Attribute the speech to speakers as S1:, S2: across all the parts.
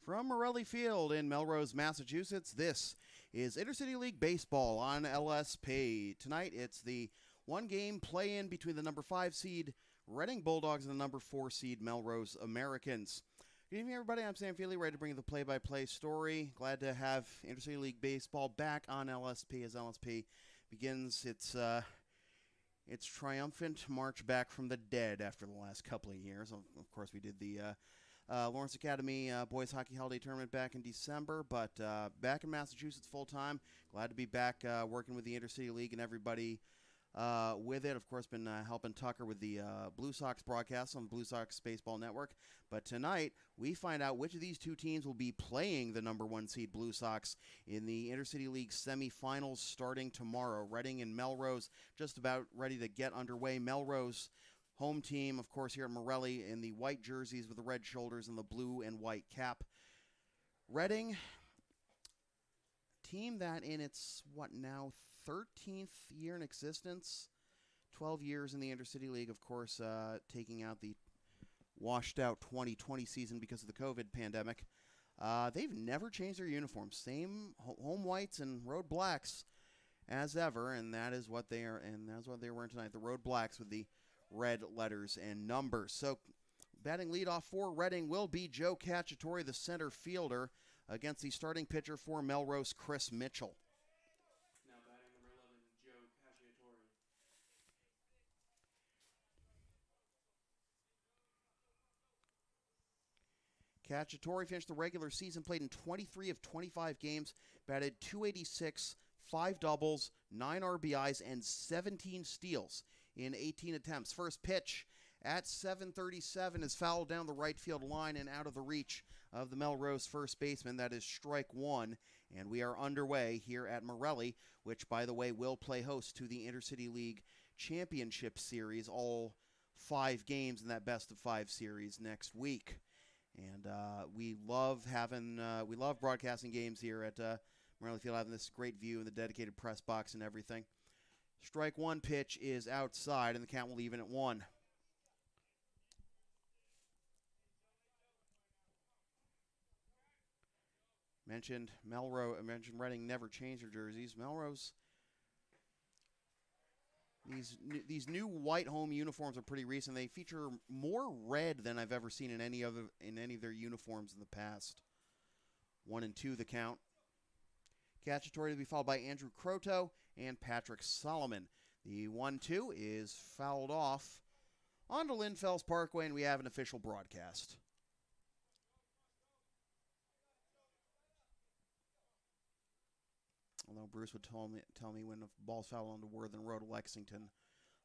S1: From Morelli Field in Melrose, Massachusetts, this is Intercity League Baseball on LSP. Tonight, it's the one-game play-in between the number 5 seed Reading Bulldogs and the number 4 seed Melrose Americans. Good evening, everybody. I'm Sam Feely, ready to bring you the play-by-play story. Glad to have Intercity League Baseball back on LSP as LSP begins its triumphant march back from the dead after the last couple of years. Of course, we did the Lawrence Academy Boys Hockey Holiday Tournament back in December, but back in Massachusetts full-time. Glad to be back working with the Intercity League and everybody with it. Of course, been helping Tucker with the Blue Sox broadcast on the Blue Sox Baseball Network. But tonight, we find out which of these two teams will be playing the number 1 seed Blue Sox in the Intercity League semifinals starting tomorrow. Reading and Melrose just about ready to get underway. Melrose, home team, of course, here at Morelli in the white jerseys with the red shoulders and the blue and white cap. Reading, team that in its, 13th year in existence, 12 years in the Intercity League, of course, taking out the washed out 2020 season because of the COVID pandemic. They've never changed their uniforms. Same home whites and road blacks as ever, and that is what they are, and that's what they're wearing tonight, the road blacks with the red letters and numbers. So batting leadoff for Reading will be Joe Cacciatore, the center fielder, against the starting pitcher for Melrose, Chris Mitchell.
S2: Now batting number 11, Joe Cacciatore.
S1: Cacciatore finished the regular season, played in 23 of 25 games, batted .286, 5 doubles, 9 RBIs, and 17 steals in 18 attempts. First pitch at 7:37 is fouled down the right field line and out of the reach of the Melrose first baseman. That is strike one, and we are underway here at Morelli, which, by the way, will play host to the Intercity League Championship Series, all 5 games in that best-of-5 series next week. And we love broadcasting games here at Morelli Field, having this great view and the dedicated press box and everything. Strike one pitch is outside, and the count will even at 1. Mentioned Reading never changed their jerseys. Melrose, these new white home uniforms are pretty recent. They feature more red than I've ever seen in any of their uniforms in the past. 1-2 the count. Cacciatore to be followed by Andrew Croto and Patrick Solomon. The 1-2 is fouled off onto Linfells Parkway, and we have an official broadcast. Although Bruce would tell me when the ball's fouled onto Worthen Road, Lexington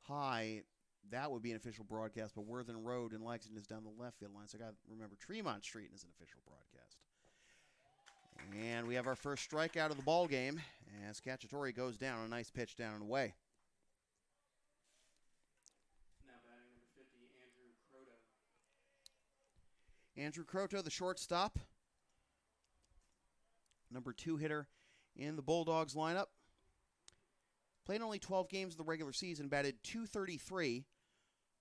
S1: High, that would be an official broadcast, but Worthen Road in Lexington is down the left field line, so I got to remember Tremont Street is an official broadcast. And we have our first strikeout of the ball game as Cacciatore goes down. A nice pitch down and away.
S2: Now batting number 50, Andrew Croto.
S1: Andrew Croto, the shortstop. Number 2 hitter in the Bulldogs lineup. Played only 12 games in the regular season, batted .233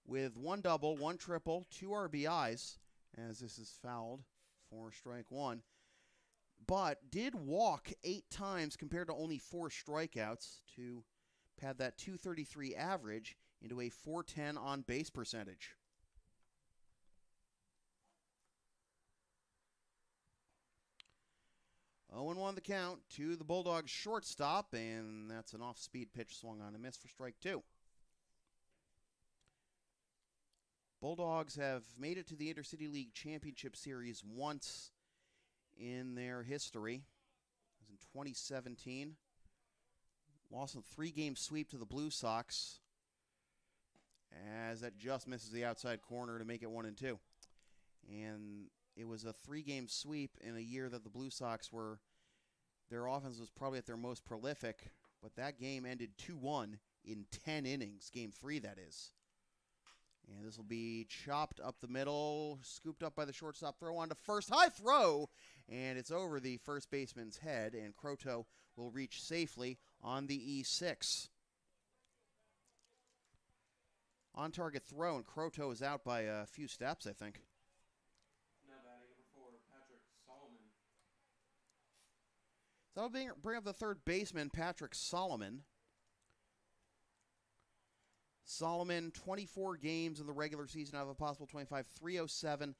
S1: with 1 double, 1 triple, 2 RBIs, as this is fouled for strike 1. But did walk 8 times compared to only 4 strikeouts to pad that .233 average into a .410 on base percentage. Oh, and 1 the count to the Bulldogs shortstop, and that's an off-speed pitch swung on a miss for strike 2. Bulldogs have made it to the Intercity League Championship Series once in their history. It was in 2017. Lost a 3-game sweep to the Blue Sox, as that just misses the outside corner to make it 1-2. And it was a 3-game sweep in a year that the Blue Sox their offense was probably at their most prolific, but that game ended 2-1 in 10 innings, game 3 that is. And this will be chopped up the middle, scooped up by the shortstop, throw on to first, high throw, and it's over the first baseman's head, and Croto will reach safely on the E6. On-target throw, and Croto is out by a few steps, I think.
S2: Now batting number 4, Patrick Solomon.
S1: That'll bring up the third baseman, Patrick Solomon. Solomon, 24 games in the regular season out of a possible 25, 307,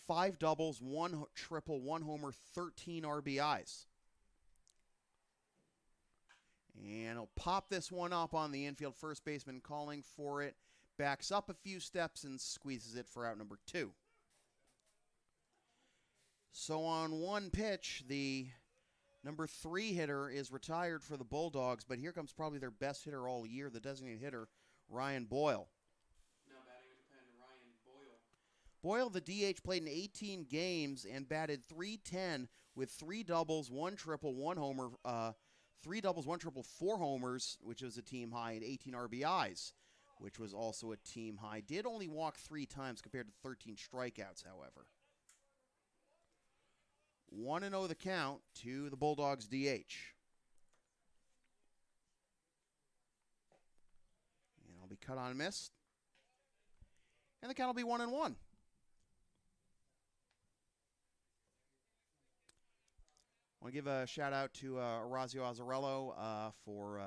S1: 5 doubles, 1 triple, 1 homer, 13 RBIs. And he'll pop this one up on the infield. First baseman calling for it. Backs up a few steps and squeezes it for out number 2. So on one pitch, the number 3 hitter is retired for the Bulldogs, but here comes probably their best hitter all year, the designated hitter, Ryan Boyle.
S2: Now batting in the pen, Ryan Boyle.
S1: Boyle, the DH, played in 18 games and batted .310 with 3 doubles, 1 triple, 1 homer, 3 doubles, 1 triple, 4 homers, which was a team high, and 18 RBIs, which was also a team high. Did only walk 3 times compared to 13 strikeouts, however. 1-0 the count to the Bulldogs DH. And I'll be cut on missed. And the count will be 1-1. I want to give a shout out to Orazio Azzarello for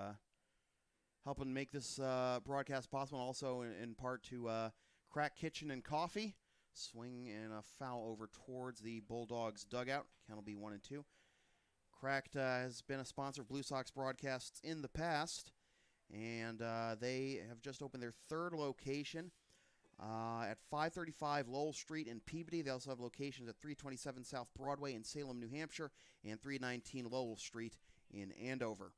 S1: helping make this broadcast possible, and also in part to Crack Kitchen and Coffee. Swing and a foul over towards the Bulldogs dugout. Count will be 1-2. Cracked has been a sponsor of Blue Sox broadcasts in the past, and they have just opened their 3rd location at 535 Lowell Street in Peabody. They also have locations at 327 South Broadway in Salem, New Hampshire, and 319 Lowell Street in Andover.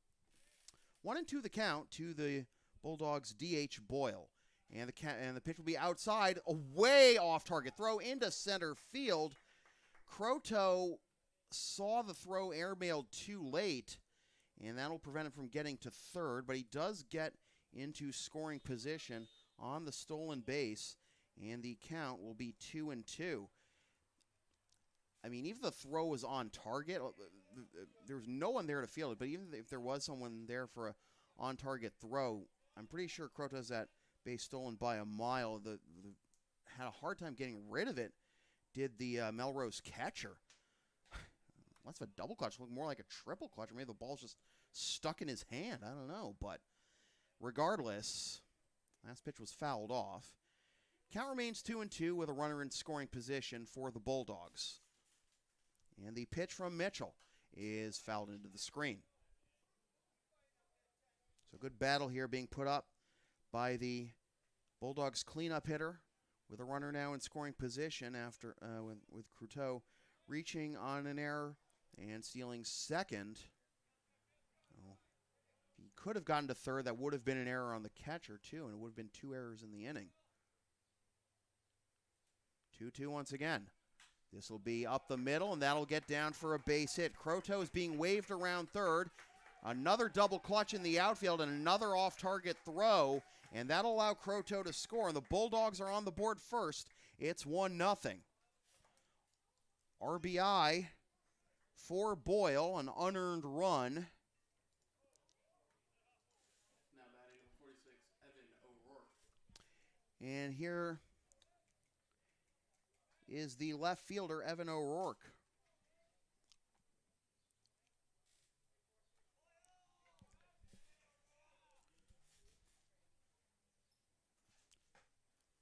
S1: 1-2 the count to the Bulldogs DH Boyle. And the pitch will be outside, a way off target throw into center field. Croto saw the throw airmailed too late, and that'll prevent him from getting to third, but he does get into scoring position on the stolen base, and the count will be 2-2. I mean, even the throw was on target. There was no one there to field it, but even if there was someone there for a on-target throw, I'm pretty sure Croto has that base stolen by a mile. Had a hard time getting rid of it. Did the Melrose catcher. Less of a double clutch, looked more like a triple clutch. Or maybe the ball's just stuck in his hand. I don't know. But regardless, last pitch was fouled off. Count remains 2-2 with a runner in scoring position for the Bulldogs. And the pitch from Mitchell is fouled into the screen. So good battle here being put up by the Bulldogs cleanup hitter with a runner now in scoring position after with Croto reaching on an error and stealing second. Oh, if he could have gotten to third, that would have been an error on the catcher too, and it would have been 2 errors in the inning. 2-2 once again. This will be up the middle, and that'll get down for a base hit. Croto is being waved around third. Another double clutch in the outfield and another off-target throw, and that'll allow Croto to score. And the Bulldogs are on the board first. It's 1-0. RBI for Boyle, an unearned run.
S2: Now batting number 46, Evan O'Rourke.
S1: And here is the left fielder, Evan O'Rourke.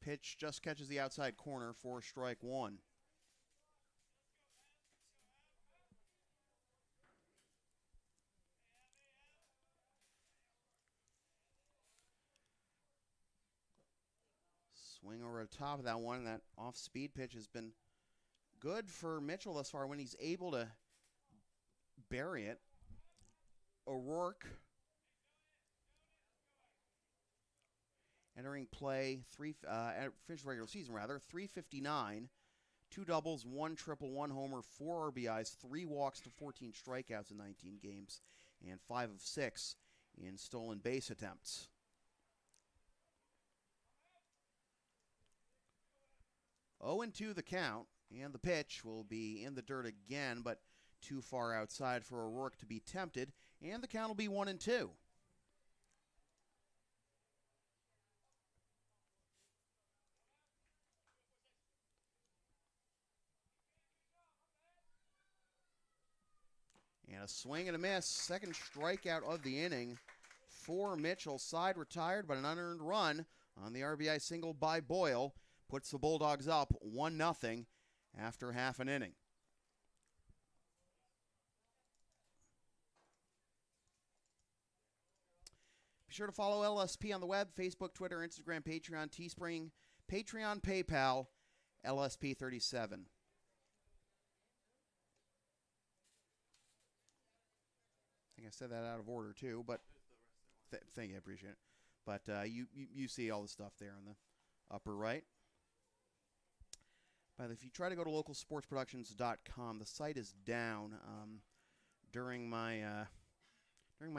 S1: Pitch just catches the outside corner for strike 1. Swing over the top of that one. That off-speed pitch has been good for Mitchell thus far when he's able to bury it. O'Rourke entering play, finished regular season rather, 359, 2 doubles, 1 triple, 1 homer, 4 RBIs, 3 walks to 14 strikeouts in 19 games, and 5 of 6 in stolen base attempts. Oh, 0-2 the count, and the pitch will be in the dirt again, but too far outside for O'Rourke to be tempted, and the count will be 1-2. And a swing and a miss. Second strikeout of the inning for Mitchell. Side retired, but an unearned run on the RBI single by Boyle puts the Bulldogs up 1-0 after half an inning. Be sure to follow LSP on the web, Facebook, Twitter, Instagram, Patreon, Teespring, Patreon, PayPal, LSP37. I think I said that out of order too, but thank you, I appreciate it. But you see all the stuff there in the upper right. But if you try to go to localsportsproductions.com, the site is down. During my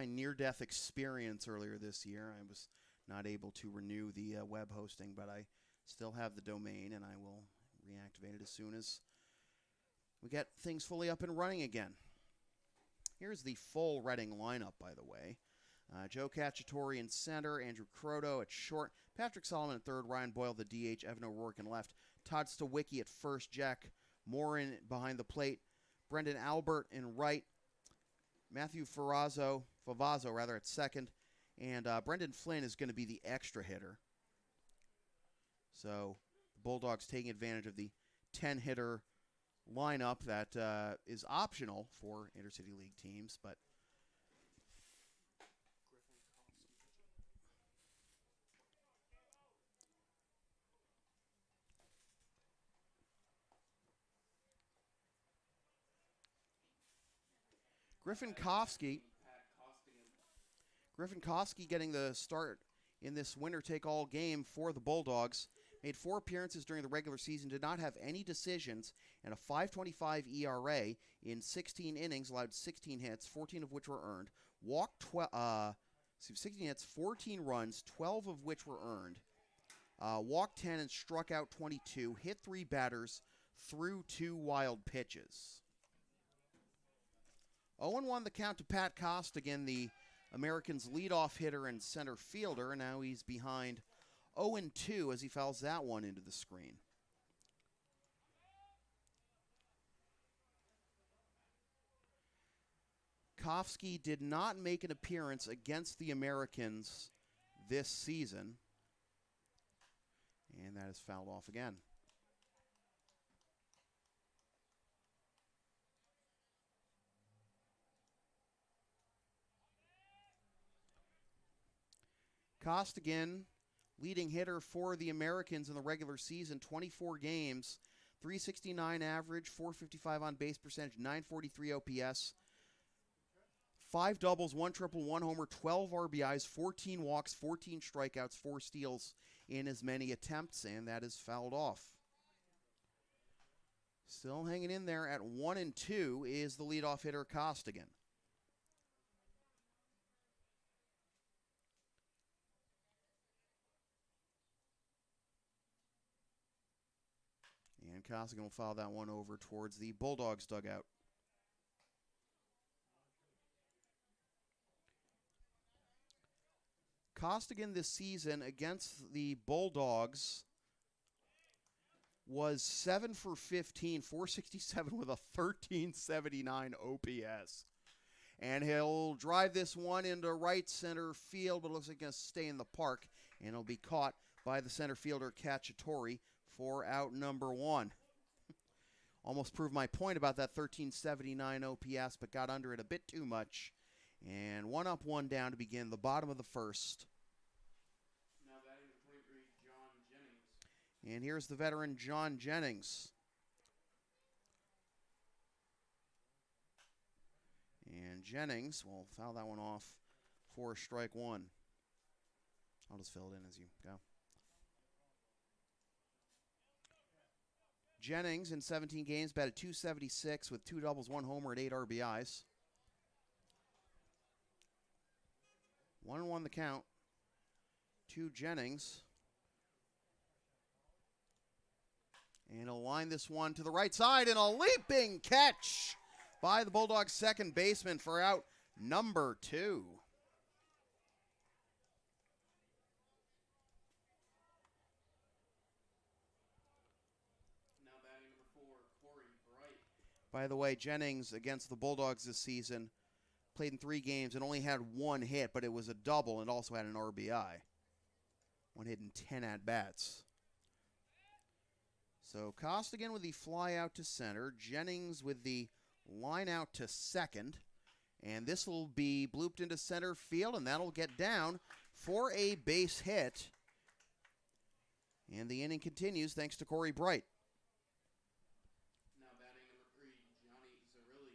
S1: near-death experience earlier this year, I was not able to renew the web hosting, but I still have the domain, and I will reactivate it as soon as we get things fully up and running again. Here's the full Reading lineup, by the way. Joe Cacciatore in center, Andrew Croto at short, Patrick Solomon at third, Ryan Boyle the DH, Evan O'Rourke in left, Todd Stawicki at first, Jack Morin behind the plate, Brendan Albert in right, Matthew Favazzo at second, and Brendan Flynn is going to be the extra hitter. So the Bulldogs taking advantage of the 10-hitter lineup that is optional for Intercity League teams, but Griffin Kofsky getting the start in this winner-take-all game for the Bulldogs. Made 4 appearances during the regular season, did not have any decisions, and a .525 ERA in 16 innings, allowed 16 hits, 14 of which were earned. Walked 16 hits, 14 runs, 12 of which were earned. Walked 10 and struck out 22, hit 3 batters, threw 2 wild pitches. 0-1 the count to Pat Costigan, the Americans' leadoff hitter and center fielder. Now he's behind 0-2 as he fouls that one into the screen. Kofsky did not make an appearance against the Americans this season. And that is fouled off again. Costigan, leading hitter for the Americans in the regular season, 24 games, .369 average, .455 on base percentage, .943 OPS, 5 doubles, 1 triple, 1 homer, 12 RBIs, 14 walks, 14 strikeouts, 4 steals in as many attempts, and that is fouled off. Still hanging in there at 1-2 is the leadoff hitter Costigan. And Costigan will foul that one over towards the Bulldogs dugout. Costigan this season against the Bulldogs was 7 for 15, .467 with a 1379 OPS. And he'll drive this one into right center field, but it looks like it's going to stay in the park, and it'll be caught by the center fielder Cacciatore for out number 1. Almost proved my point about that 1379 OPS, but got under it a bit too much. And 1 up, 1 down to begin the bottom of the first.
S2: Now batting the point guard, John Jennings.
S1: And here's the veteran John Jennings. And Jennings will foul that one off for strike 1. I'll just fill it in as you go. Jennings in 17 games batted .276 with 2 doubles, 1 homer, and 8 RBIs. 1-1 the count to Jennings. And he'll line this one to the right side, and a leaping catch by the Bulldogs' second baseman for out number 2. By the way, Jennings against the Bulldogs this season played in 3 games and only had 1 hit, but it was a double and also had an RBI. 1 hit in 10 at-bats. So Costigan with the fly out to center. Jennings with the line out to second. And this will be blooped into center field, and that'll get down for a base hit. And the inning continues thanks to Corey Bright.
S2: Now batting number 3, Johnny Zarilli.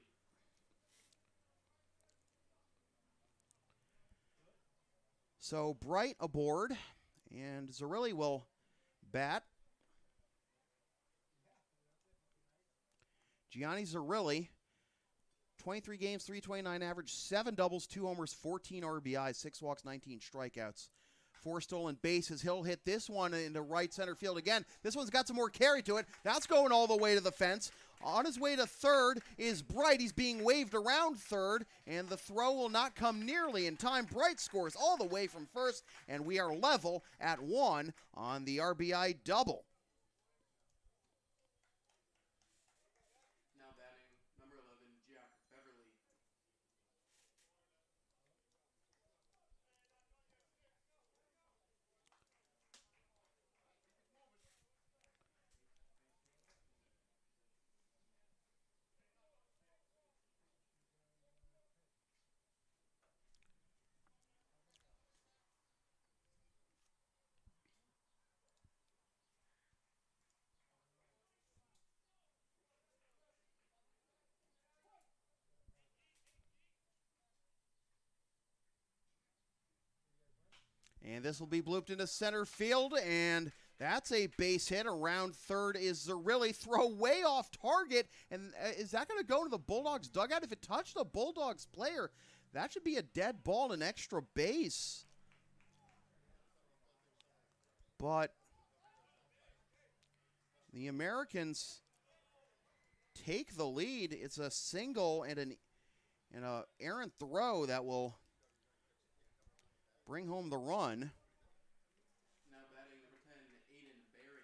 S1: So Bright aboard, and Zarilli will bat. Gianni Zarilli, 23 games, 329 average, 7 doubles, 2 homers, 14 RBIs, 6 walks, 19 strikeouts, 4 stolen bases. He'll hit this one into right center field again. This one's got some more carry to it. That's going all the way to the fence. On his way to third is Bright. He's being waved around third, and the throw will not come nearly in time. Bright scores all the way from first, and we are level at 1 on the RBI double.
S2: Now batting number 11, Jack Beverly.
S1: And this will be blooped into center field, and that's a base hit. Around third is Zarilli. Throw way off target, and is that going to go to the Bulldogs dugout? If it touched the Bulldogs player, that should be a dead ball and extra base. But the Americans take the lead. It's a single and an errant throw that will bring home the run.
S2: Now batting number 10, Aiden Berry.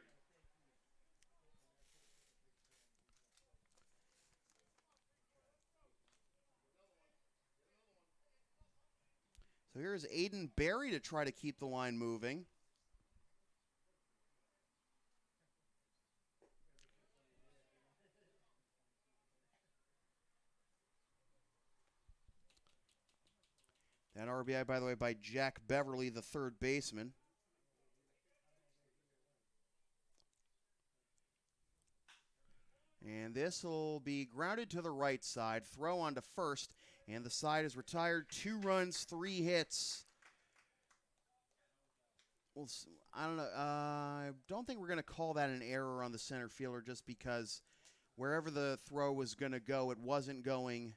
S1: So here's Aiden Berry to try to keep the line moving. That RBI, by the way, by Jack Beverly, the third baseman. And this will be grounded to the right side. Throw on to first, and the side is retired. 2 runs, 3 hits. Well, I don't know. I don't think we're going to call that an error on the center fielder just because wherever the throw was going to go, it wasn't going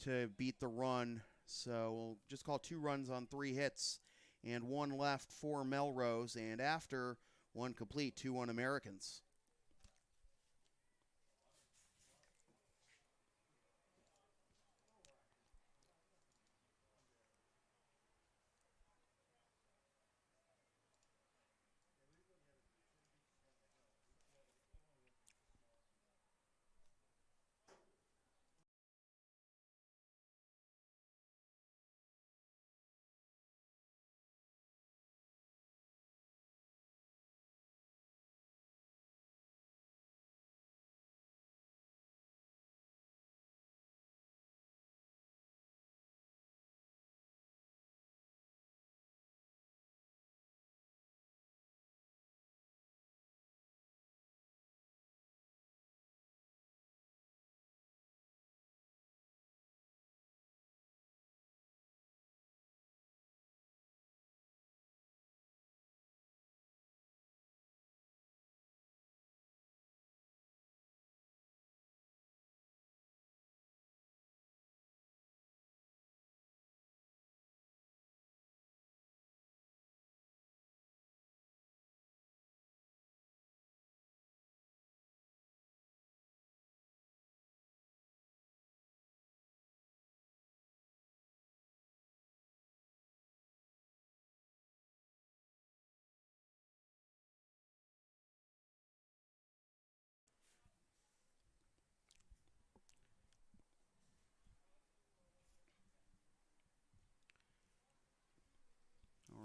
S1: to beat the run. So we'll just call 2 runs on 3 hits and 1 left for Melrose. And after 1 complete, 2-1 Americans.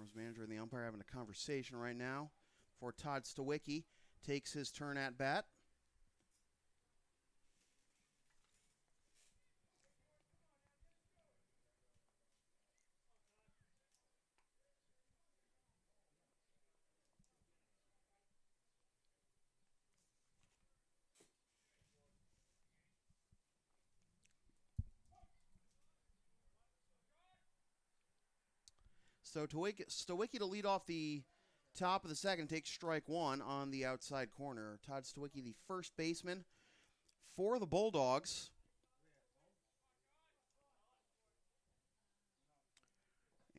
S1: Melrose manager and the umpire having a conversation right now before Todd Stawicki takes his turn at bat. So Stawicki to lead off the top of the second, takes strike one on the outside corner. Todd Stawicki, the first baseman for the Bulldogs.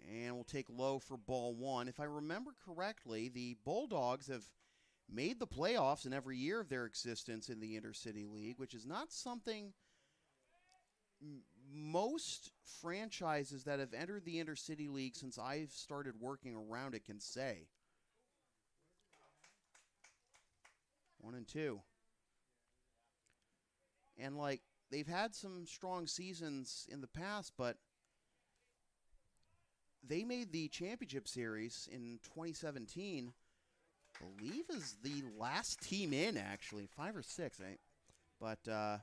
S1: And we'll take low for ball one. If I remember correctly, the Bulldogs have made the playoffs in every year of their existence in the Intercity League, which is not something most franchises that have entered the Intercity League since I've started working around it can say. 1-2. And like, they've had some strong seasons in the past, but they made the championship series in 2017, I believe is the last team in, actually. 5 or 6, right? But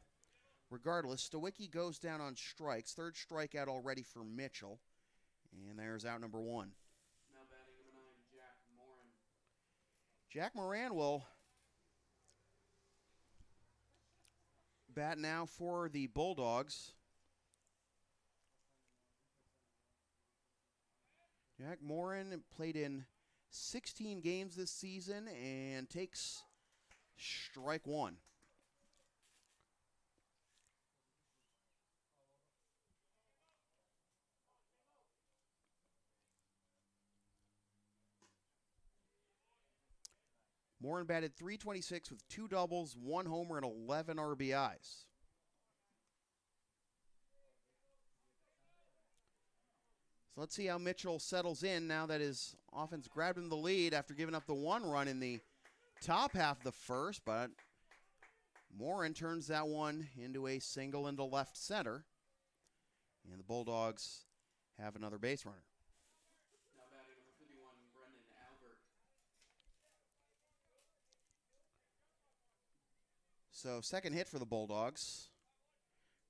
S1: regardless, Stawicki goes down on strikes. Third strikeout already for Mitchell. And there's out number one.
S2: Now batting number 9, Jack Morin.
S1: Jack Morin will bat now for the Bulldogs. Jack Morin played in 16 games this season and takes strike one. Morin batted .326 with 2 doubles, 1 homer, and 11 RBIs. So let's see how Mitchell settles in now that his offense grabbed him the lead after giving up the 1 run in the top half of the first, but Morin turns that one into a single into left center, and the Bulldogs have another base runner.
S2: Now batting number 51, Brendan Albert.
S1: So second hit for the Bulldogs.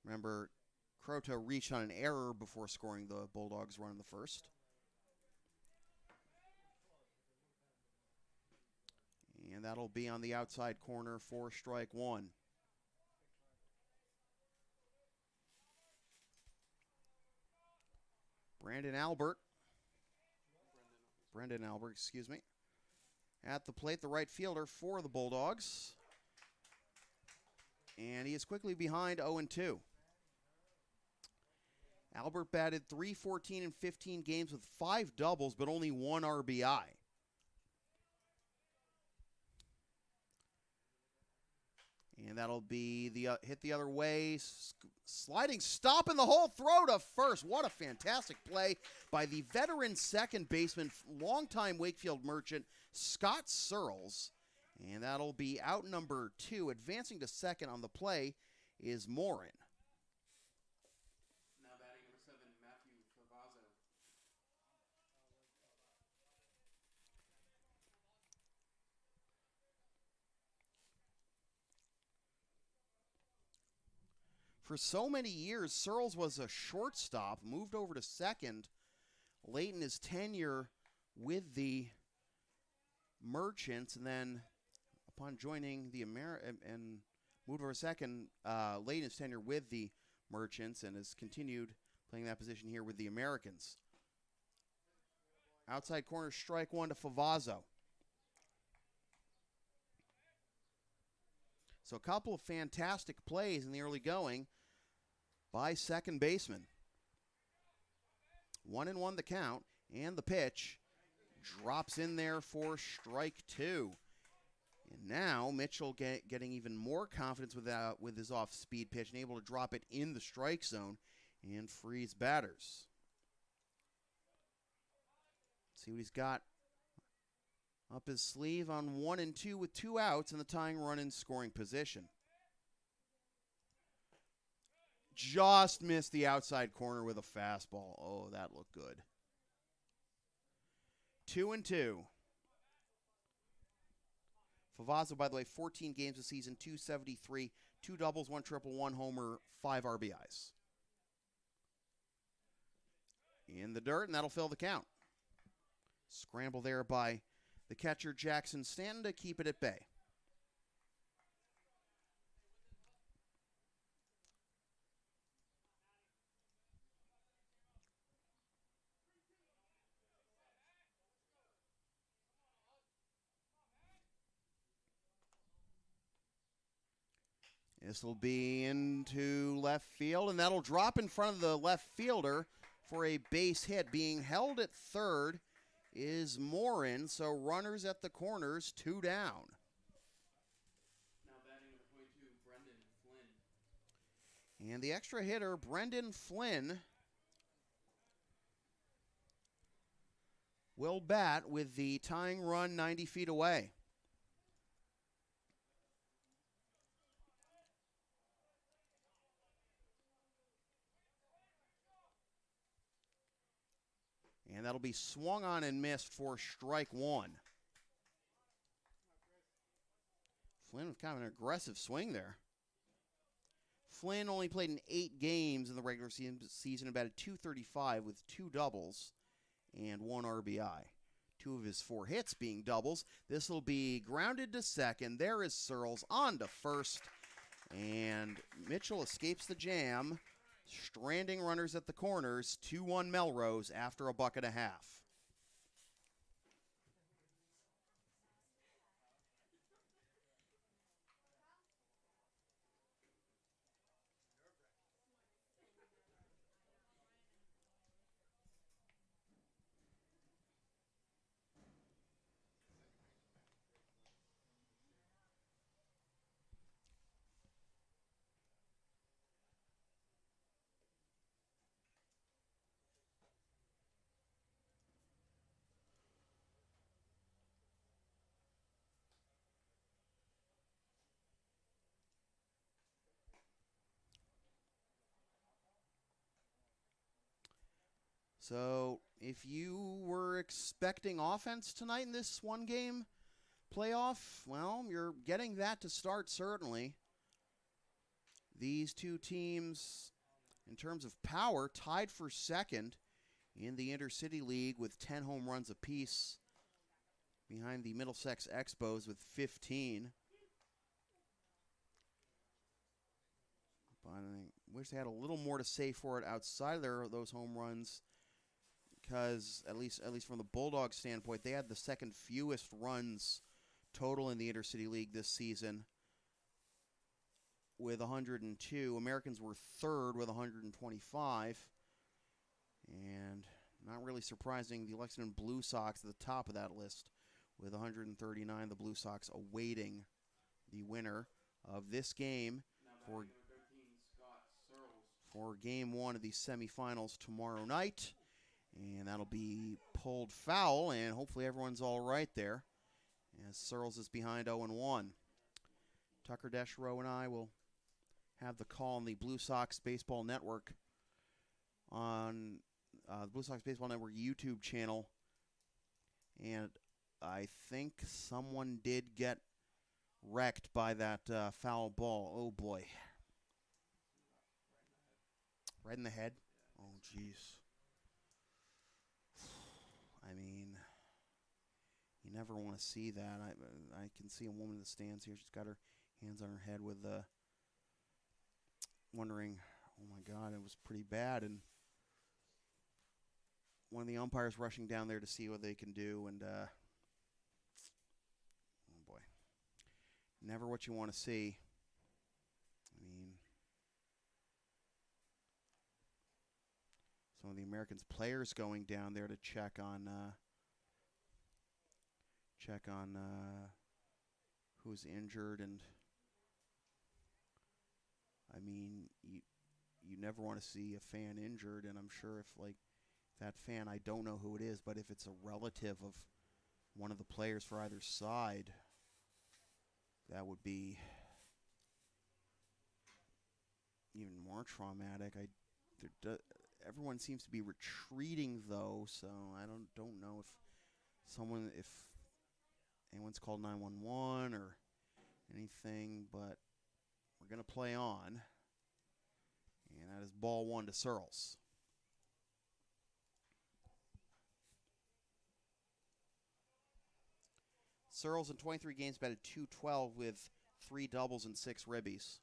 S1: Remember, Croto reached on an error before scoring the Bulldogs' run in the first. And that'll be on the outside corner for strike one. Brendan Albert, excuse me. At the plate, the right fielder for the Bulldogs. And he is quickly behind 0-2. Albert batted .314 in 15 games with 5 doubles, but only 1 RBI. And that'll be the hit the other way. Sliding stop in the hole, throw to first. What a fantastic play by the veteran second baseman, longtime Wakefield Merchant, Scott Searles. And that'll be out number 2. Advancing to second on the play is Morin.
S2: Now batting number 7, Matthew Favazzo.
S1: For so many years, Searles was a shortstop, moved over to second late in his tenure with the Merchants, and then upon joining the and moved over second late in his tenure with the Merchants, and has continued playing that position here with the Americans. Outside corner, strike one to Favazzo. So a couple of fantastic plays in the early going by second baseman. 1-1 the count, and the pitch drops in there for strike two. And now Mitchell getting even more confidence with his off-speed pitch and able to drop it in the strike zone and freeze batters. See what he's got up his sleeve on 1-2 with 2 outs and the tying run in scoring position. Just missed the outside corner with a fastball. Oh, that looked good. 2-2. Favazzo, by the way, 14 games this season, 273, 2 doubles, 1 triple, 1 homer, 5 RBIs. In the dirt, and that'll fill the count. Scramble there by the catcher, Jackson Stanton, to keep it at bay. This will be into left field, and that'll drop in front of the left fielder for a base hit. Being held at third is Morin, so runners at the corners, 2 down.
S2: Now batting number 22, Brendan Flynn.
S1: And the extra hitter, Brendan Flynn, will bat with the tying run 90 feet away. And that'll be swung on and missed for strike 1. Flynn with kind of an aggressive swing there. Flynn only played in 8 games in the regular season, about a .235 with 2 doubles and 1 RBI. 2 of his 4 hits being doubles. This will be grounded to second. There is Searles on to first. And Mitchell escapes the jam. Stranding runners at the corners, 2-1 Melrose after a buck and a half. So, if you were expecting offense tonight in this one-game playoff, well, you're getting that to start, certainly. These two teams, in terms of power, tied for second in the Intercity League with 10 home runs apiece, behind the Middlesex Expos with 15. But I wish they had a little more to say for it outside of those home runs, because at least from the Bulldogs standpoint, they had the second fewest runs total in the Intercity League this season with 102. Americans were third with 125. And not really surprising, the Lexington Blue Sox at the top of that list with 139. The Blue Sox awaiting the winner of this game for game 1 of the semifinals tomorrow night. And that'll be pulled foul, and hopefully everyone's all right there, as Searles is behind 0-1. Tucker Deschereaux and I will have the call on the Blue Sox Baseball Network on the Blue Sox Baseball Network YouTube channel. And I think someone did get wrecked by that foul ball. Oh, boy. Right in the head? Oh, jeez. I mean, you never want to see that. I can see a woman in the stands here. She's got her hands on her head with wondering, oh, my God, it was pretty bad. And one of the umpires rushing down there to see what they can do. And, oh, boy, never what you want to see. I mean, some of the Americans players going down there to check on who's injured, and I mean, you never want to see a fan injured, and I'm sure if like that fan, I don't know who it is, but if it's a relative of one of the players for either side, that would be even more traumatic. Everyone seems to be retreating, though, so I don't know if someone, if anyone's called 911 or anything, but we're going to play on. And that is ball 1 to Searles. Searles in 23 games batted .212 with 3 doubles and 6 ribbies.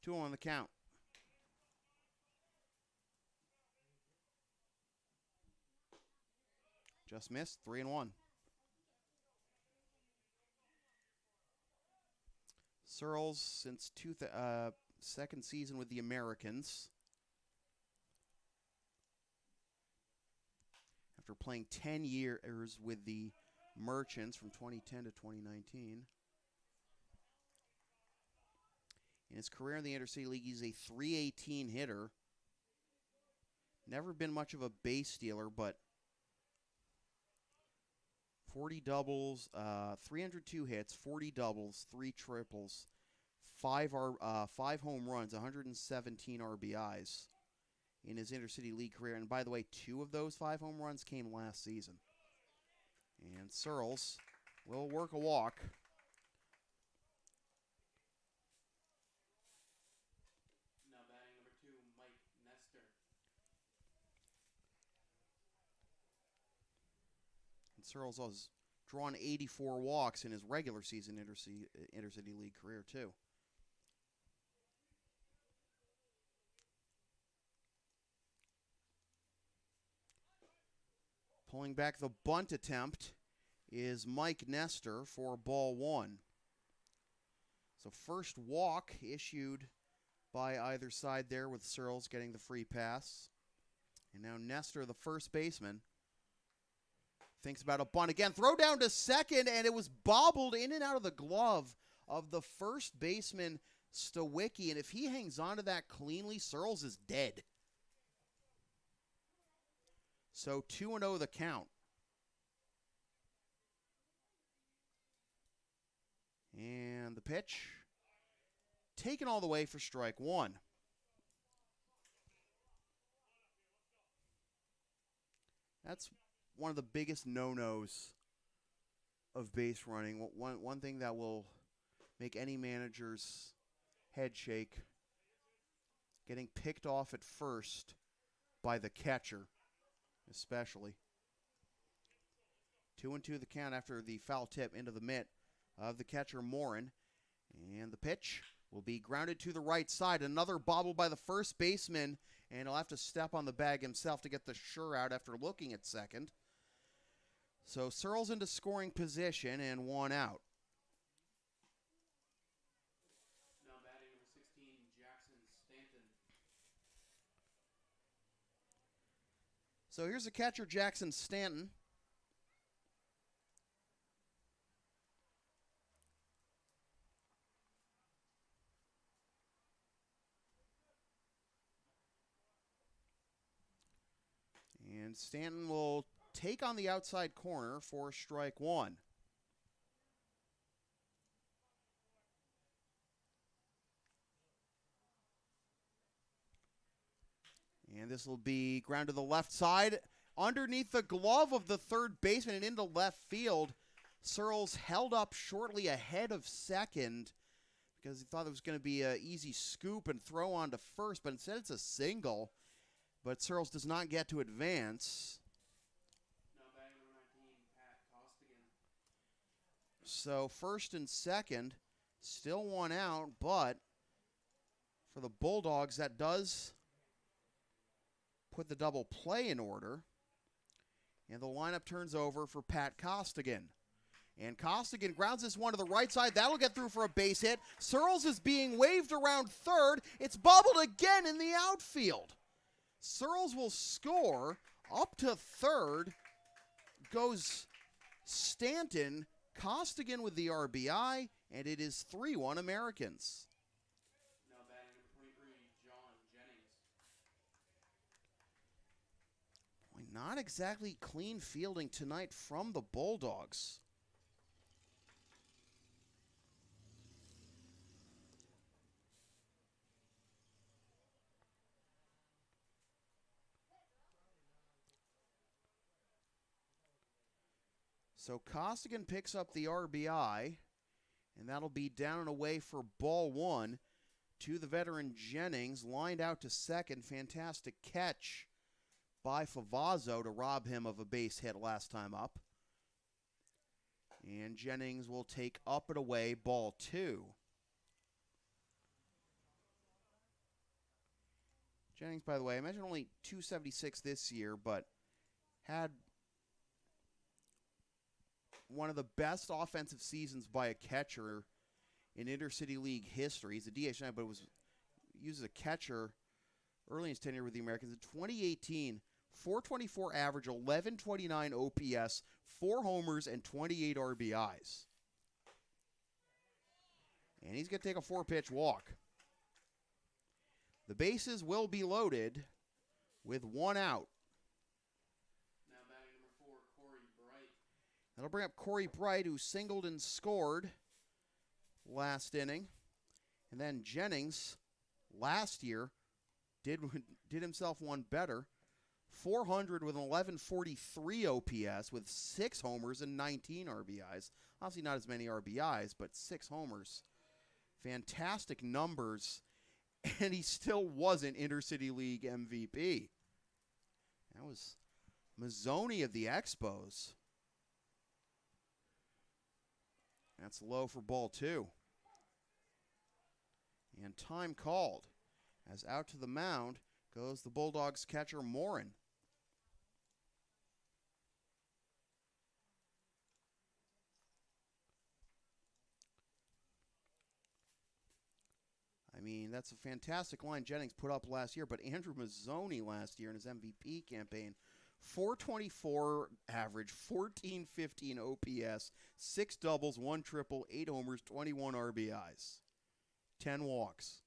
S1: Two on the count. Just missed, 3-1. Searles since second season with the Americans. After playing 10 years with the Merchants from 2010 to 2019. In his career in the Intercity League, he's a .318 hitter. Never been much of a base stealer, but 40 doubles, 302 hits, 40 doubles, 3 triples, 5 home runs, 117 RBIs in his Intercity League career. And by the way, 2 of those 5 home runs came last season. And Searles will work a walk.
S2: Now batting number 2, Mike Nestor.
S1: And Searles has drawn 84 walks in his regular season Intercity League career, too. Pulling back the bunt attempt is Mike Nestor for ball 1. So first walk issued by either side there, with Searles getting the free pass. And now Nestor, the first baseman, thinks about a bunt again. Throw down to second, and it was bobbled in and out of the glove of the first baseman, Stawicki. And if he hangs on to that cleanly, Searles is dead. So 2-0 the count. And the pitch taken all the way for strike 1. That's one of the biggest no-nos of base running. One thing that will make any manager's head shake, getting picked off at first by the catcher, especially. 2-2 the count after the foul tip into the mitt of the catcher, Morin. And the pitch will be grounded to the right side. Another bobble by the first baseman, and he'll have to step on the bag himself to get the sure out after looking at second. So Searles into scoring position and 1 out.
S2: Now batting number 16, Jackson Stanton.
S1: So here's the catcher, Jackson Stanton. And Stanton will take on the outside corner for strike 1. And this will be ground to the left side, underneath the glove of the third baseman and into left field. Searles held up shortly ahead of second because he thought it was going to be an easy scoop and throw on to first, but instead it's a single. But Searles does not get to advance.
S2: Now batting number 19, Pat Costigan.
S1: So first and second, still 1 out, but for the Bulldogs, that does put the double play in order. And the lineup turns over for Pat Costigan. And Costigan grounds this one to the right side. That'll get through for a base hit. Searles is being waved around third. It's bobbled again in the outfield. Searles will score. Up to third goes Stanton. Costigan with the RBI, and it is 3-1 Americans.
S2: Now batting number 23, John Jennings.
S1: Boy, not exactly clean fielding tonight from the Bulldogs. So Costigan picks up the RBI, and that'll be down and away for ball one to the veteran Jennings, lined out to second. Fantastic catch by Favazzo to rob him of a base hit last time up. And Jennings will take up and away ball two. Jennings, by the way, I imagine only 276 this year, but had one of the best offensive seasons by a catcher in Intercity League history. He's a DH now, but was used as a catcher early in his tenure with the Americans. In 2018, 424 average, 1129 OPS, 4 homers, and 28 RBIs. And he's going to take a 4-pitch walk. The bases will be loaded with 1 out.
S2: Now batting number 4, Corey Bright.
S1: That'll bring up Corey Bright, who singled and scored last inning. And then Jennings, last year, did himself one better. 400 with an 1143 OPS with 6 homers and 19 RBIs. Obviously not as many RBIs, but 6 homers. Fantastic numbers. And he still wasn't Intercity League MVP. That was Mazzoni of the Expos. That's low for ball two. And time called, as out to the mound goes the Bulldogs catcher Morin. I mean, that's a fantastic line Jennings put up last year, but Andrew Mazzoni last year in his MVP campaign, 424 average, 1415 OPS, 6 doubles, 1 triple, 8 homers, 21 RBIs, 10 walks.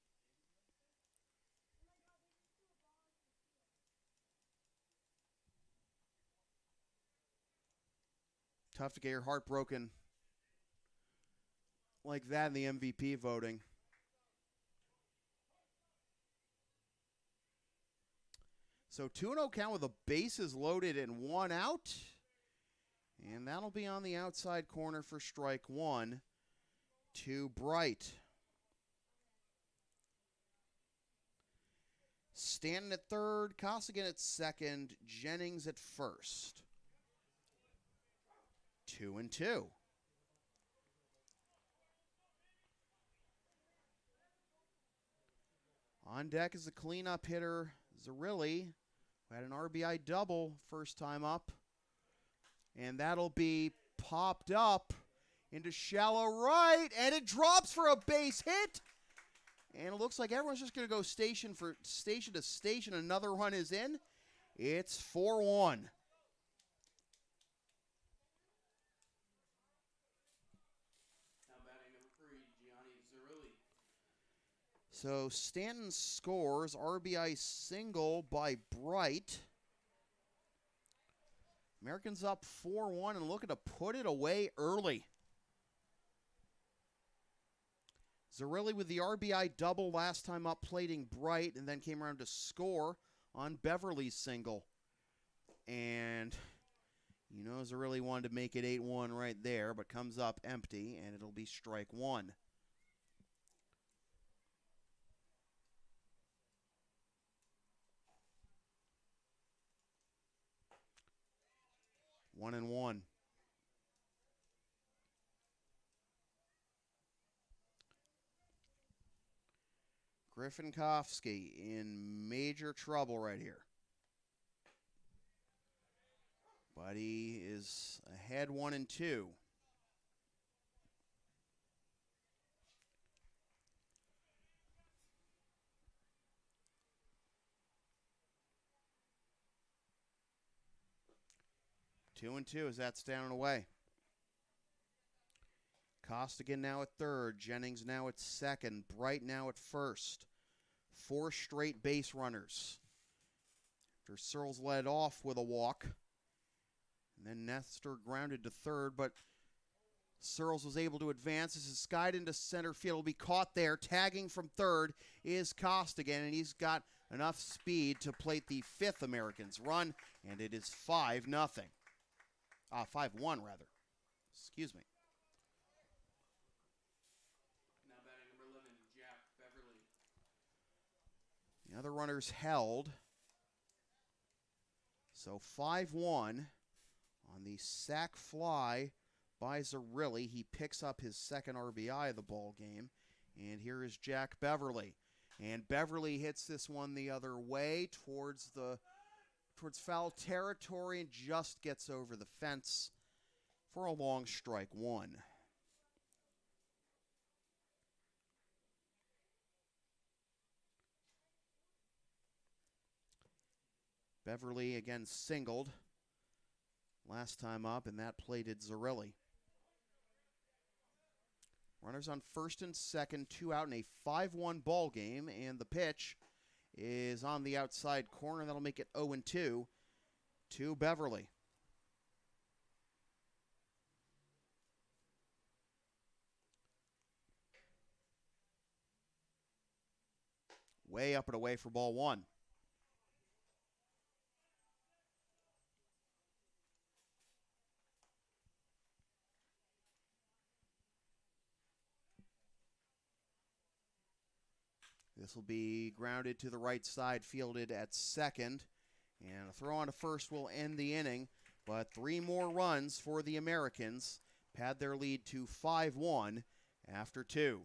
S1: Tough to get your heart broken like that in the MVP voting. So 2-0 count with the bases loaded and 1 out. And that'll be on the outside corner for strike one to Bright. Stanton at third, Costigan at second, Jennings at first. 2-2. On deck is the cleanup hitter, Zerilli, who had an RBI double first time up. And that'll be popped up into shallow right, and it drops for a base hit. And it looks like everyone's just going to go station to station. Another run is in. It's 4-1.
S2: Now batting number 3, Gianni Zerilli.
S1: So Stanton scores, RBI single by Bright. Americans up 4-1 and looking to put it away early. Zerilli with the RBI double last time up, plating Bright, and then came around to score on Beverly's single. And you know Zerilli wanted to make it 8-1 right there, but comes up empty, and it'll be strike one. One and one. Griffinkowski in major trouble right here. But he is ahead 1-2. 2-2 as that's down and away. Costigan now at third. Jennings now at second. Bright now at first. 4 straight base runners. After Searles led off with a walk. And then Nestor grounded to third, but Searles was able to advance. This is skied into center field. Will be caught there. Tagging from third is Costigan, and he's got enough speed to plate the 5th Americans run, and it is 5-0. 5-1 rather. Excuse me.
S2: Now batting number 11, Jack Beverly.
S1: The other runners held. So 5-1 on the sac fly by Zerilli. He picks up his second RBI of the ball game. And here is Jack Beverly. And Beverly hits this one the other way towards foul territory and just gets over the fence for a long strike one. Beverly again singled last time up, and that plated Zerilli. Runners on first and second, 2 out in a 5-1 ball game, and the pitch is on the outside corner. That'll make it 0-2 to Beverly. Way up and away for ball one. This will be grounded to the right side, fielded at second. And a throw on to first will end the inning. But 3 more runs for the Americans. Pad their lead to 5-1 after 2.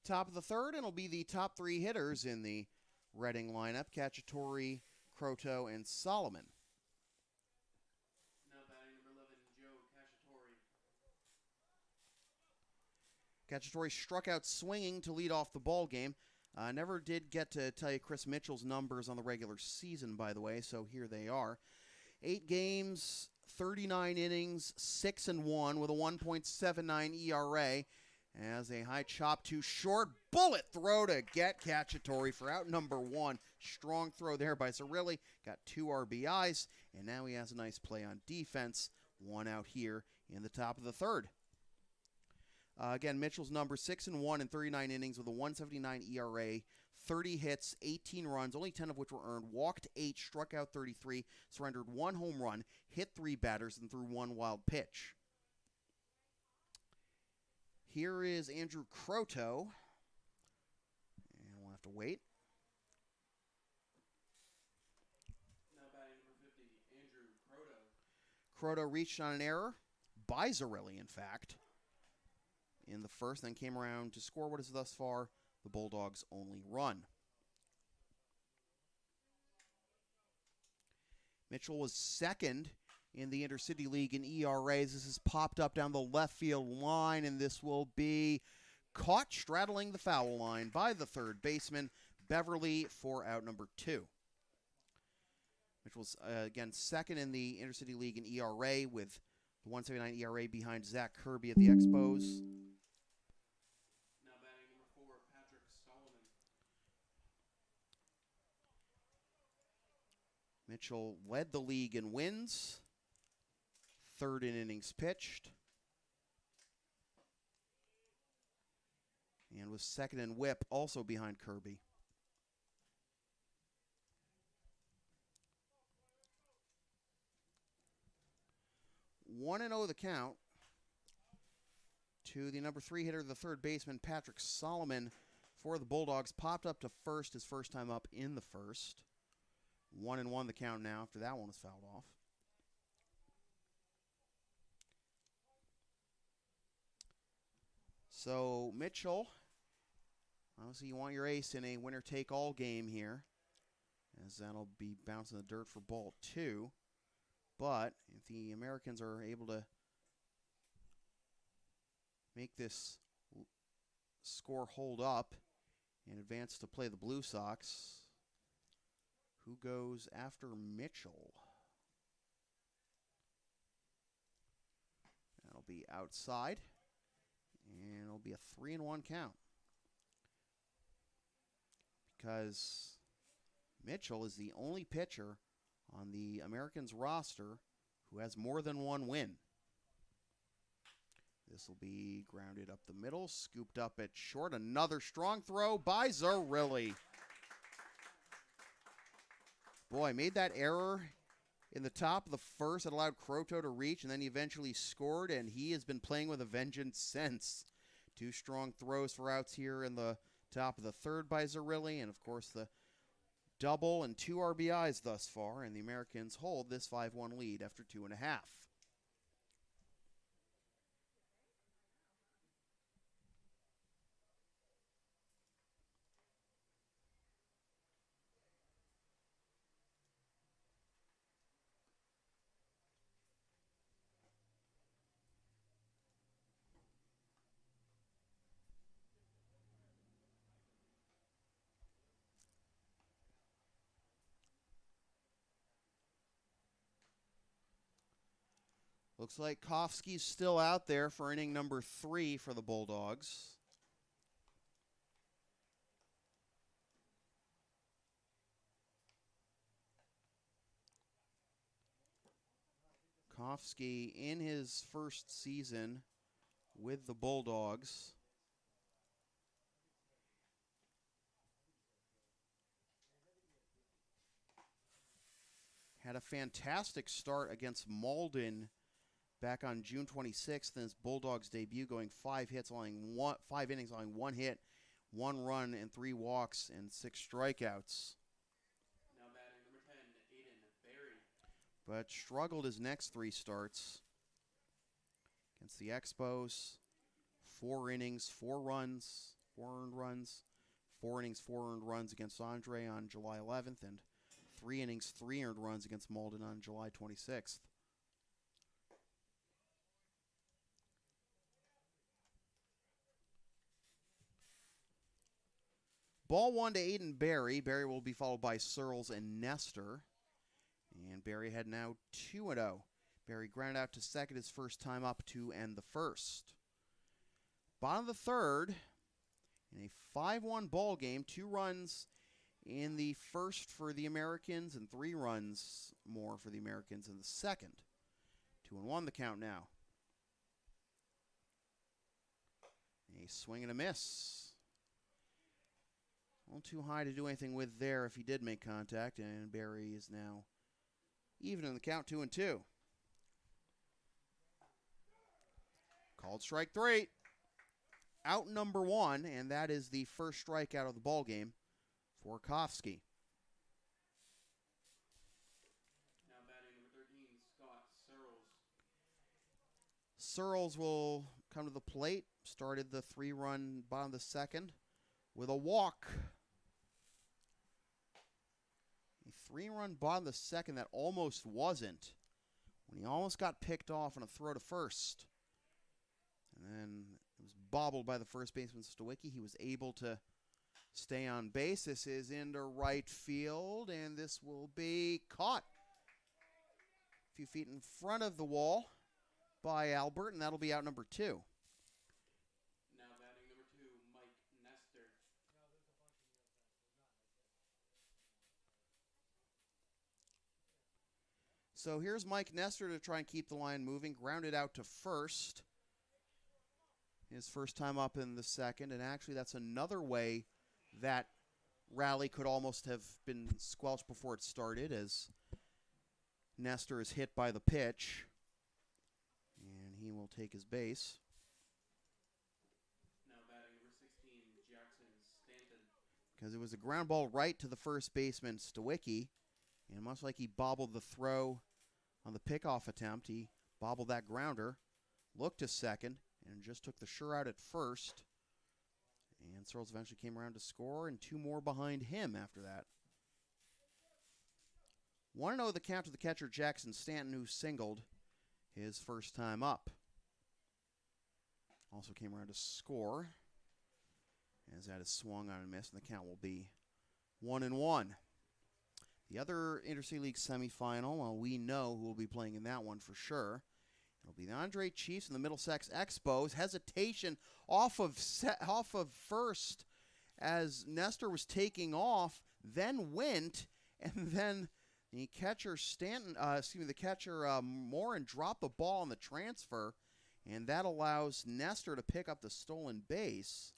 S1: Top of the third, and it'll be the top 3 hitters in the Reading lineup: Cacciatore, Croto, and Solomon.
S2: Now batting number 11, Joe Cacciatore.
S1: Cacciatore struck out swinging to lead off the ball game. Never did get to tell you Chris Mitchell's numbers on the regular season, by the way, so here they are. 8 games, 39 innings, 6-1 with a 1.79 ERA. As a high chop to short, bullet throw to get Cacciatore for out number 1. Strong throw there by Zerilli. Got 2 RBIs, and now he has a nice play on defense. 1 out here in the top of the third. Again, Mitchell's number 6-1 in 39 innings with a 1.79 ERA, 30 hits, 18 runs, only 10 of which were earned, walked 8, struck out 33, surrendered 1 home run, hit 3 batters, and threw 1 wild pitch. Here is Andrew Croto, and we'll have to wait.
S2: Now batting number 50, Andrew Croto.
S1: Croto reached on an error by Zerilli, in fact, in the first, then came around to score what is thus far the Bulldogs' only run. Mitchell was second in the Intercity League in ERAs. This has popped up down the left field line, and this will be caught straddling the foul line by the third baseman, Beverly, for out number 2. Mitchell's, again, second in the Intercity League in ERA with the 1.79 ERA behind Zach Kirby at the Expos.
S2: Now batting number 4, Patrick Solomon.
S1: Mitchell led the league in wins, third in innings pitched, and was second in whip, also behind Kirby. One and 0 the count to the number 3 hitter, the third baseman, Patrick Solomon, for the Bulldogs. Popped up to first his first time up in the first. 1-1 the count now after that one was fouled off. So Mitchell, obviously you want your ace in a winner-take-all game here, as that'll be bouncing the dirt for ball 2. But if the Americans are able to make this score hold up and advance to play the Blue Sox, who goes after Mitchell? That'll be outside, and it'll be a 3-1 count. Because Mitchell is the only pitcher on the Americans roster who has more than one win. This will be grounded up the middle, scooped up at short. Another strong throw by Zerilli. Boy, made that error in the top of the first that allowed Croto to reach, and then he eventually scored, and he has been playing with a vengeance since. 2 strong throws for outs here in the top of the third by Zerilli, and of course the double and 2 RBIs thus far, and the Americans hold this 5-1 lead after 2.5. Looks like Kofsky's still out there for inning number 3 for the Bulldogs. Kofsky, in his first season with the Bulldogs, had a fantastic start against Malden back on June 26th in his Bulldogs debut, going 5 innings, allowing 1 hit, 1 run, and 3 walks, and 6 strikeouts.
S2: Now batting number 10, Aiden Berry.
S1: But struggled his next 3 starts against the Expos. 4 innings, 4 runs, 4 earned runs. 4 innings, 4 earned runs against Andre on July 11th, and 3 innings, 3 earned runs against Malden on July 26th. Ball 1 to Aiden Berry. Berry will be followed by Searles and Nestor. And Berry had now 2-0. Berry grounded out to second his first time up to end the first. Bottom of the third, in a 5-1 ball game, 2 runs in the first for the Americans and 3 runs more for the Americans in the second. 2-1 the count now. A swing and a miss. A little too high to do anything with there if he did make contact, and Berry is now even in the count, 2-2. Called strike 3. Out number 1, and that is the first strikeout of the ball game for Kofsky.
S2: Now batting number 13, Scott Searles.
S1: Searles will come to the plate. Started the 3-run bottom of the second with a walk. A 3-run bottom of the second that almost wasn't, when he almost got picked off on a throw to first. And then it was bobbled by the first baseman, Stawicki. He was able to stay on base. This is into right field, and this will be caught a few feet in front of the wall by Albert, and that'll be out number 2.
S2: Now batting number 2, Mike Nestor.
S1: So here's Mike Nestor to try and keep the line moving. Grounded out to first. His first time up in the second, and actually that's another way that rally could almost have been squelched before it started, as Nestor is hit by the pitch, and he will take his base.
S2: Now batting number 16, Jackson
S1: because it was a ground ball right to the first baseman, Stawicki. And much like he bobbled the throw on the pickoff attempt, he bobbled that grounder, looked to second, and just took the sure out at first. And Searles eventually came around to score, and 2 more behind him after that. 1-0 the count to the catcher, Jackson Stanton, who singled his first time up. Also came around to score, as that is swung on and missed, and the count will be 1-1. The other Intercity League semifinal, well, we know who will be playing in that one for sure. It'll be the Andre Chiefs and the Middlesex Expos. Hesitation off of first as Nestor was taking off, then went, and then the catcher Morin dropped the ball on the transfer, and that allows Nestor to pick up the stolen base.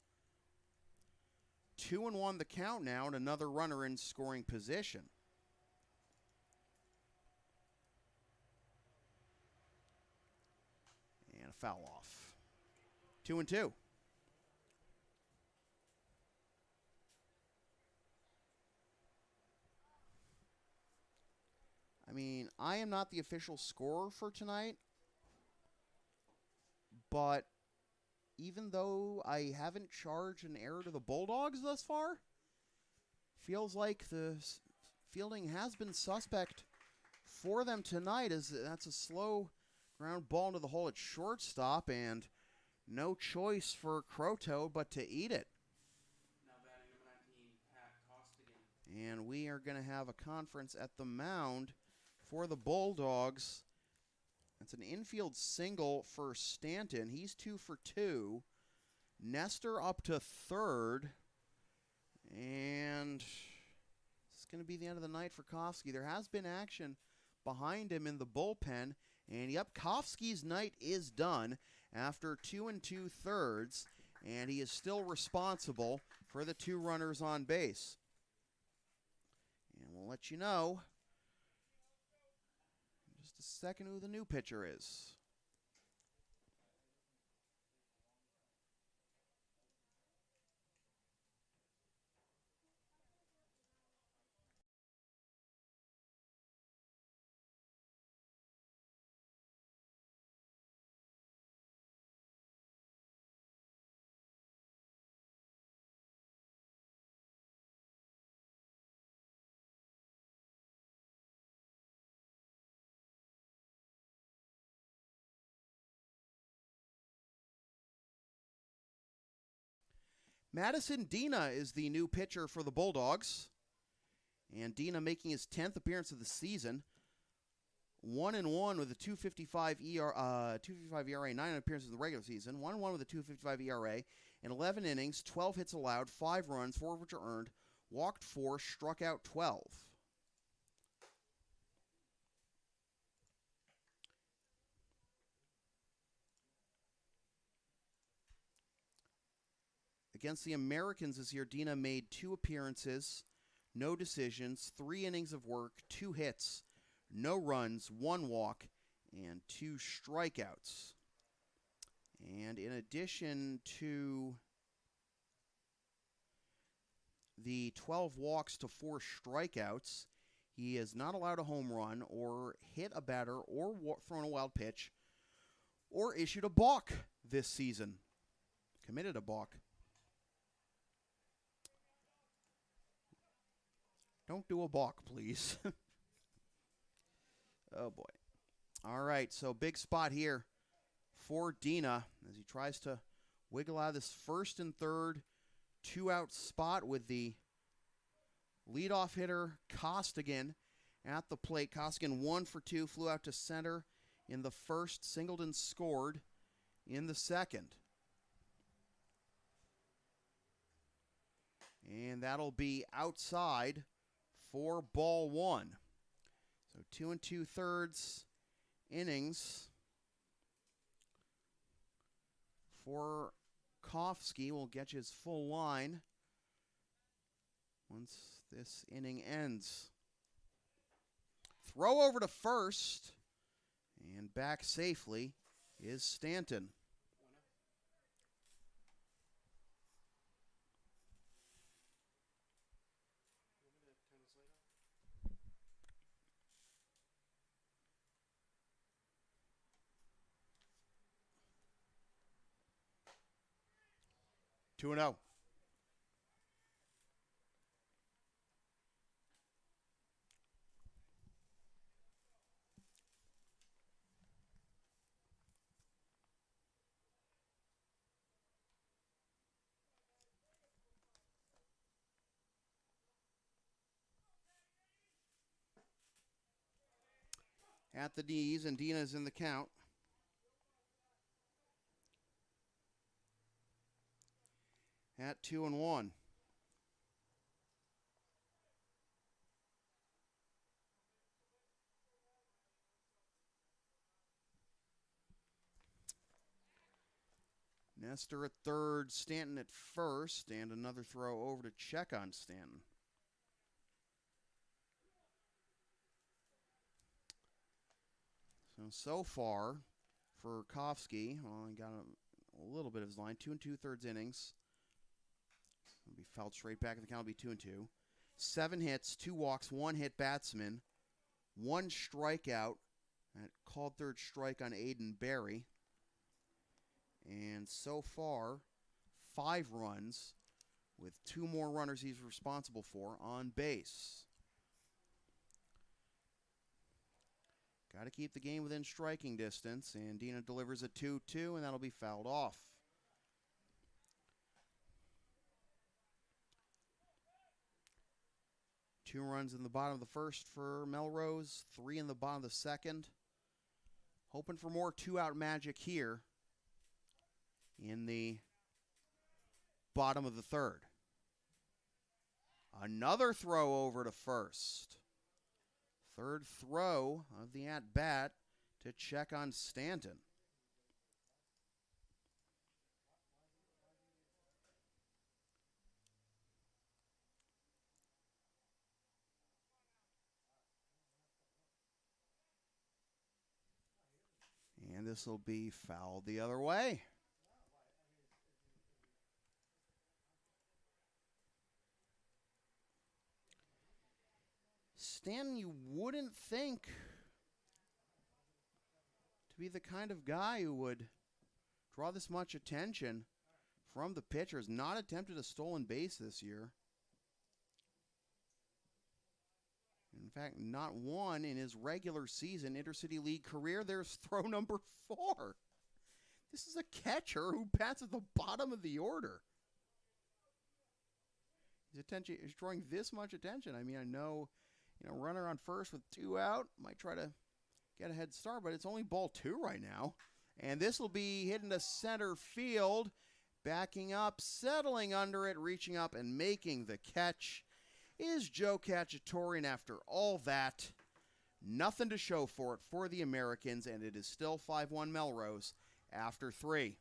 S1: 2-1 the count now, and another runner in scoring position. And a foul off. 2-2. I mean, I am not the official scorer for tonight, but even though I haven't charged an error to the Bulldogs thus far, feels like the fielding has been suspect for them tonight, as that's a slow ground ball into the hole at shortstop, and no choice for Croto but to eat it.
S2: Now batting number 19, Pat Costigan.
S1: And we are going to have a conference at the mound for the Bulldogs. That's an infield single for Stanton. He's 2 for 2. Nestor up to third. And it's going to be the end of the night for Kofsky. There has been action behind him in the bullpen. And yep, Kofsky's night is done after 2 2/3. And he is still responsible for the 2 runners on base. And we'll let you know in just a second who the new pitcher is. Madison Dina is the new pitcher for the Bulldogs. And Dina making his 10th appearance of the season. 1-1 with a 2.55 ERA, 9 appearances in the regular season. 1-1 with a 2.55 ERA. In 11 innings, 12 hits allowed, 5 runs, 4 of which are earned. Walked 4, struck out 12. Against the Americans this year, Dina made 2 appearances, no decisions, 3 innings of work, 2 hits, no runs, 1 walk, and 2 strikeouts. And in addition to the 12 walks to 4 strikeouts, he has not allowed a home run or hit a batter or thrown a wild pitch or issued a balk this season. Committed a balk. Don't do a balk, please. Oh, boy. All right, so big spot here for Dina as he tries to wiggle out of this first and third 2-out spot with the leadoff hitter Costigan at the plate. Costigan 1 for 2, flew out to center in the first, singled and scored in the second. And that'll be outside for ball 1. So 2 2/3 innings for Kofsky. Will get you his full line once this inning ends. Throw over to first, and back safely is Stanton. 2-0. At the knees, and Dina's in the count. At 2-1. Nestor at third, Stanton at first, and another throw over to check on Stanton. So far for Kofsky, well, he got a little bit of his line. 2 2/3 innings. It'll be fouled straight back at the count. It'll be 2-2. 7 hits, 2 walks, 1 hit batsman, 1 strikeout. That called third strike on Aiden Berry. And so far, 5 runs with 2 more runners he's responsible for on base. Got to keep the game within striking distance, and Dina delivers a 2-2, and that'll be fouled off. Two runs in the bottom of the first for Melrose, 3 in the bottom of the second. Hoping for more 2-out magic here in the bottom of the third. Another throw over to first. Third throw of the at-bat to check on Stanton. And this will be fouled the other way. Stanton, you wouldn't think to be the kind of guy who would draw this much attention from the pitchers. Not attempted a stolen base this year. In fact, not one in his regular season Intercity League career. There's throw number 4. This is a catcher who bats at the bottom of the order. His attention is drawing this much attention. I mean, I know, runner on first with 2 out might try to get a head start, but it's only ball 2 right now. And this will be hit into center field, backing up, settling under it, reaching up, and making the catch is Joe Cacciatore. And after all that, nothing to show for it for the Americans, and it is still 5-1 Melrose after 3.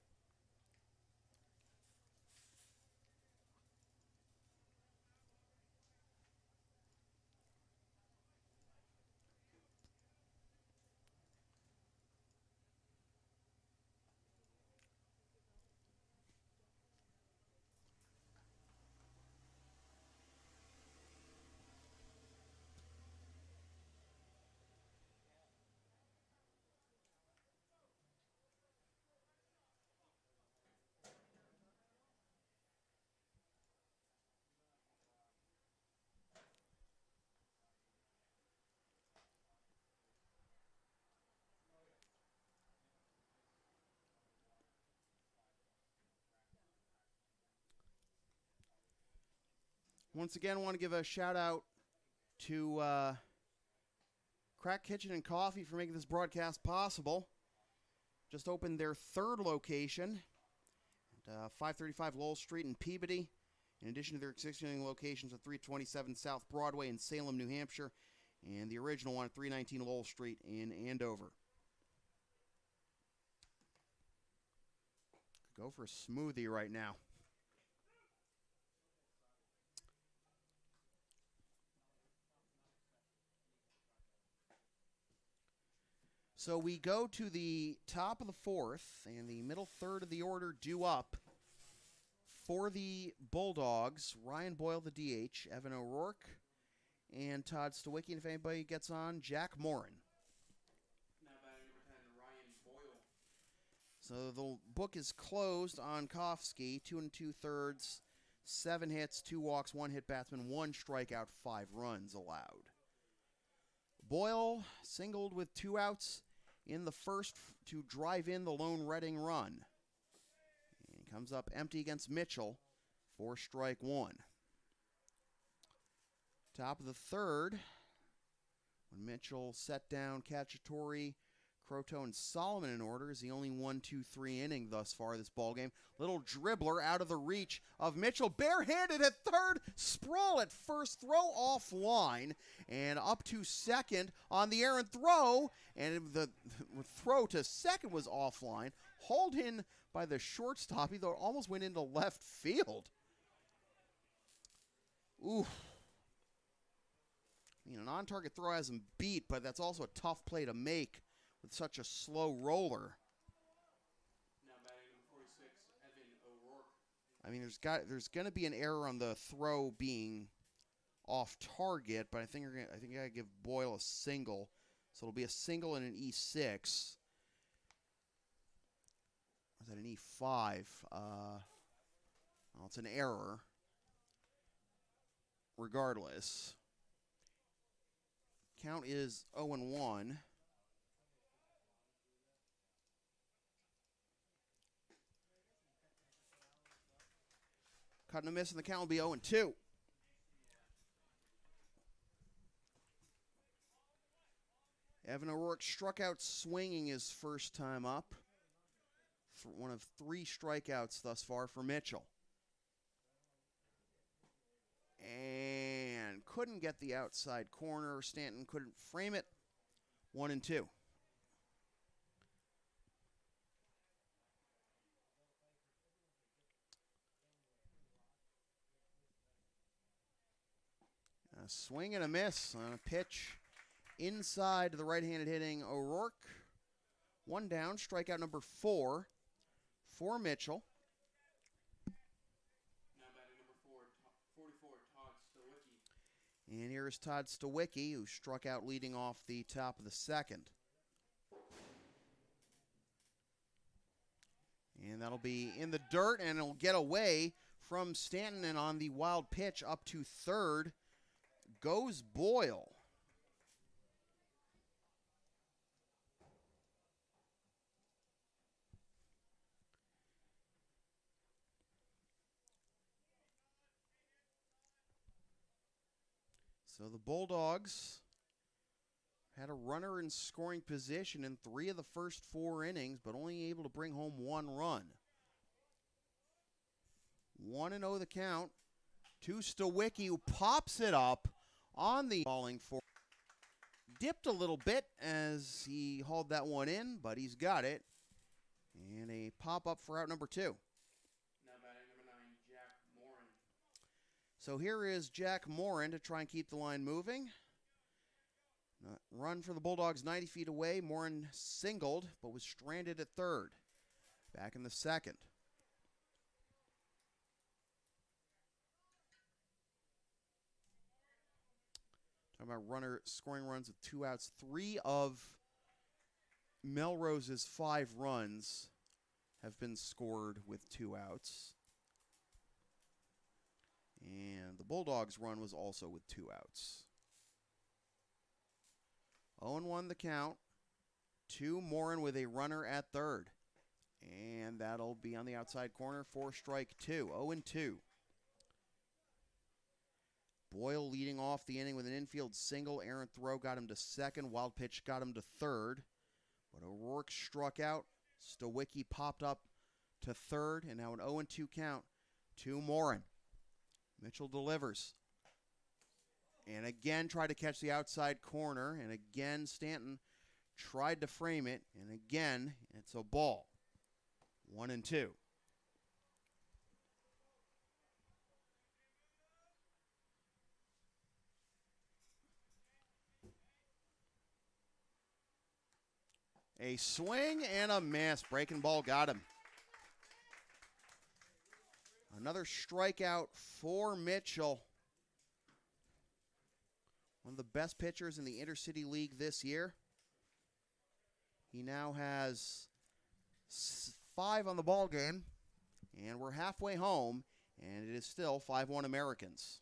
S1: Once again, I want to give a shout out to Crack Kitchen and Coffee for making this broadcast possible. Just opened their 3rd location at 535 Lowell Street in Peabody, in addition to their existing locations at 327 South Broadway in Salem, New Hampshire, and the original one at 319 Lowell Street in Andover. Could go for a smoothie right now. So we go to the top of the 4th, and the middle third of the order due up. For the Bulldogs, Ryan Boyle, the DH, Evan O'Rourke, and Todd Stawicki. And if anybody gets on, Jack Morin.
S2: Now batting number 10, Ryan Boyle.
S1: So the book is closed on Kofsky, 2 2/3, 7 hits, 2 walks, 1 hit batsman, 1 strikeout, 5 runs allowed. Boyle singled with 2 outs in the first to drive in the lone Reading run. And he comes up empty against Mitchell for strike 1. Top of the third, when Mitchell set down Cacciatore, Croto, and Solomon in order, is the only 1-2-3 inning thus far this ballgame. Little dribbler out of the reach of Mitchell, barehanded at third, sprawl at first, throw offline, and up to second on the errant throw, and the throw to second was offline, hauled in by the shortstop. He almost went into left field. Ooh. An on-target throw has him beat, but that's also a tough play to make with such a slow roller.
S2: Now batting number 46, Evan O'Rourke.
S1: There's going to be an error on the throw being off target, but I think I gotta give Boyle a single, so it'll be a single and an E6. Or is that an E5? Well, it's an error. Regardless, count is 0-1. Cut and a miss, and the count will be 0-2. Evan O'Rourke struck out swinging his first time up. For one of 3 strikeouts thus far for Mitchell. And couldn't get the outside corner. Stanton couldn't frame it. 1-2. A swing and a miss on a pitch inside the right-handed hitting O'Rourke. 1 down, strikeout number 4 for Mitchell.
S2: Now batting number 44, Todd Stowicki.
S1: And here's Todd Stowicki, who struck out leading off the top of the second. And that'll be in the dirt, and it'll get away from Stanton, and on the wild pitch up to third goes Boyle. So the Bulldogs had a runner in scoring position in 3 of the first 4 innings, but only able to bring home 1 run. 1-0 the count to Stowicki, who pops it up on the falling for. Dipped a little bit as he hauled that one in, but he's got it. And a pop-up for out number 2.
S2: Now batting number 9, Jack Morin.
S1: So here is Jack Morin to try and keep the line moving. Run for the Bulldogs 90 feet away. Morin singled, but was stranded at third. Back in the second. Talking about runner scoring runs with 2 outs. 3 of Melrose's 5 runs have been scored with 2 outs. And the Bulldogs' run was also with 2 outs. 0-1 the count. To Morin with a runner at third. And that'll be on the outside corner for strike 2. 0-2. Boyle leading off the inning with an infield single. Errant throw got him to second. Wild pitch got him to third. But O'Rourke struck out. Stowicki popped up to third. And now an 0-2 count to Morin. Mitchell delivers. And again tried to catch the outside corner. And again Stanton tried to frame it. And again it's a ball. 1-2. A swing and a miss. Breaking ball got him. Another strikeout for Mitchell. One of the best pitchers in the Intercity League this year. He now has 5 on the ball game, and we're halfway home, and it is still 5-1 Americans.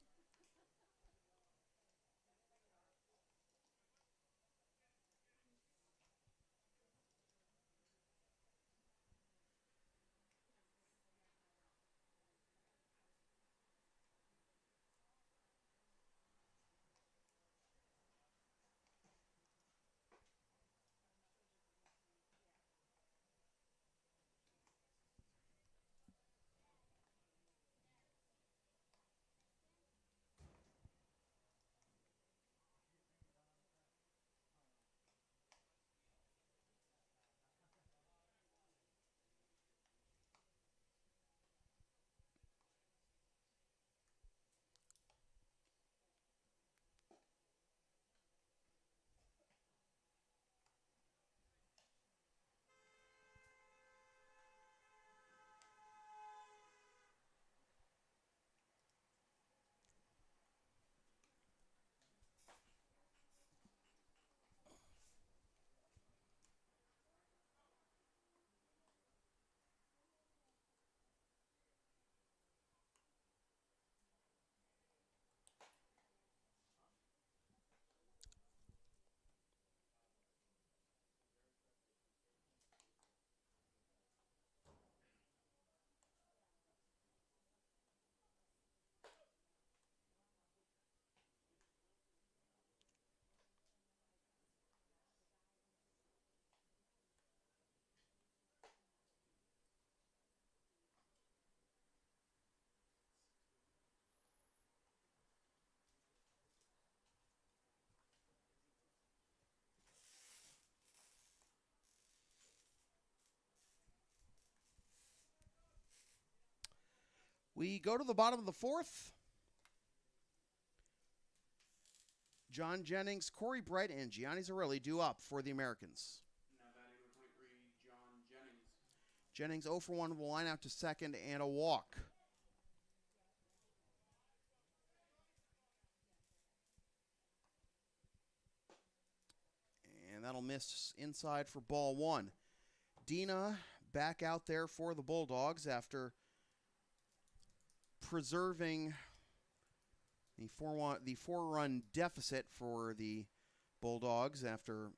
S1: We go to the bottom of the 4th. John Jennings, Corey Bright, and Gianni Zarilli due up for the Americans.
S2: Now batting the point read, John Jennings.
S1: Jennings 0 for 1 will line out to second and a walk. And that'll miss inside for ball 1. Dina back out there for the Bulldogs after preserving the 4-run deficit for the Bulldogs after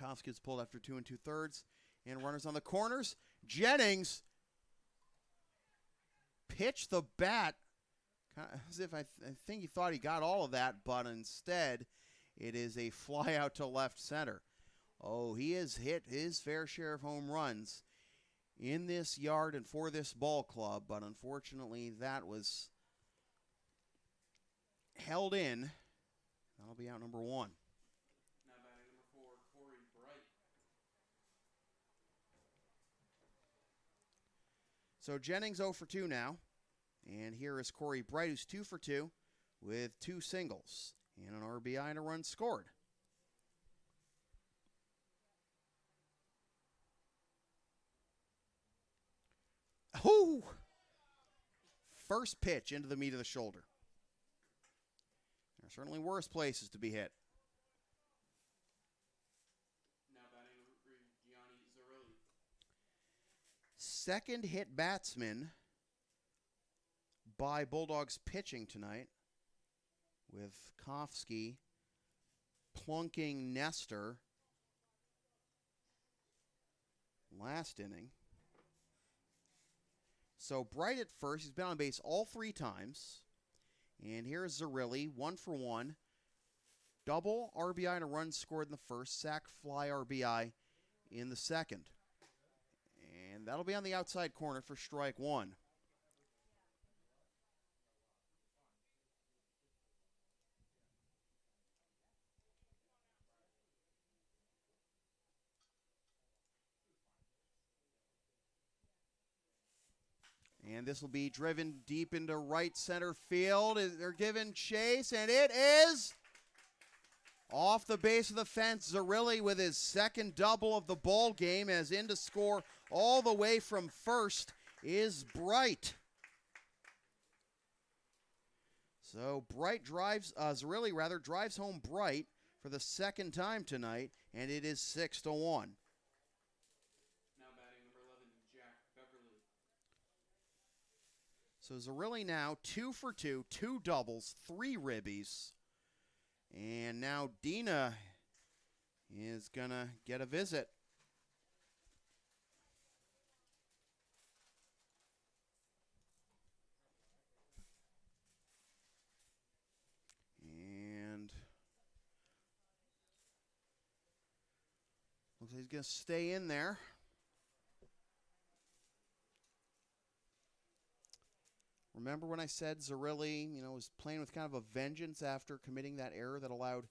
S1: Kofsky gets pulled after 2 2/3. And runners on the corners. Jennings pitched the bat as if I think he thought he got all of that, but instead it is a fly out to left center. Oh, he has hit his fair share of home runs in this yard and for this ball club, but unfortunately that was held in. That'll be out number 1.
S2: Now batting number 4, Corey Bright.
S1: So Jennings 0 for 2 now. And here is Corey Bright, who's 2 for 2 with 2 singles and an RBI and a run scored. Oh! First pitch into the meat of the shoulder. There are certainly worse places to be hit.
S2: Now batting number 3, Gianni Zarilli.
S1: Second hit batsman by Bulldogs pitching tonight, with Kofsky plunking Nestor last inning. So Bright at first, he's been on base all 3 times. And here's Zarilli, 1 for 1. Double RBI and a run scored in the first, sac fly RBI in the second. And that'll be on the outside corner for strike 1. And this will be driven deep into right center field. They're giving chase, and it is off the base of the fence. Zarilli with his second double of the ball game, as in to score all the way from first is Bright. So Zarilli drives home Bright for the second time tonight, and it is 6-1.
S2: Now batting number
S1: So Zerilli now 2 for 2, 2 doubles, 3 ribbies. And now Dina is going to get a visit. And looks like he's going to stay in there. Remember when I said Zerilli, was playing with kind of a vengeance after committing that error that allowed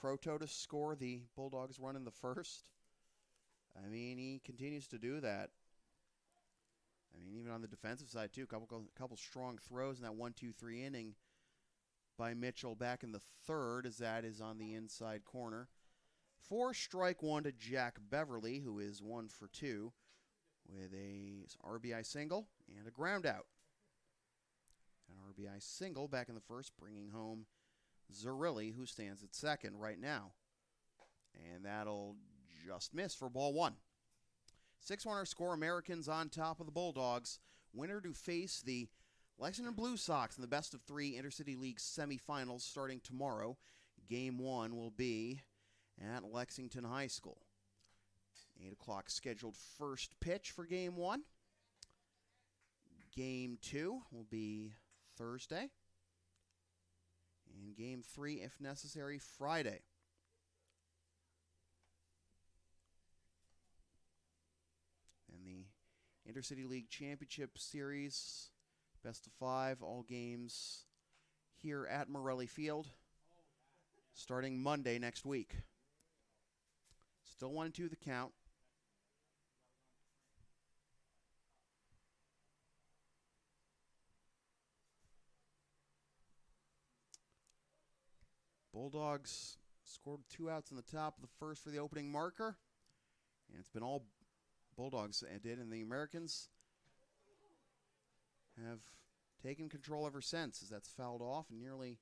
S1: Croto to score the Bulldogs run in the first? I mean, he continues to do that. I mean, even on the defensive side, too, a couple strong throws in that 1-2-3 inning by Mitchell back in the third, as that is on the inside corner. 4 strike 1 to Jack Beverly, who is 1 for 2, with a RBI single and a ground out. An RBI single back in the first, bringing home Zerilli, who stands at second right now. And that'll just miss for ball 1. 6-1 our score, Americans on top of the Bulldogs. Winner to face the Lexington Blue Sox in the best of 3 Intercity League semifinals starting tomorrow. Game 1 will be at Lexington High School. 8 o'clock scheduled first pitch for Game 1. Game 2 will be Thursday. And Game 3, if necessary, Friday. And the Intercity League Championship Series, best of 5, all games here at Morelli Field, starting Monday next week. Still 1-2 the count. Bulldogs scored 2 outs in the top of the first for the opening marker. And it's been all Bulldogs did, and the Americans have taken control ever since, as that's fouled off and nearly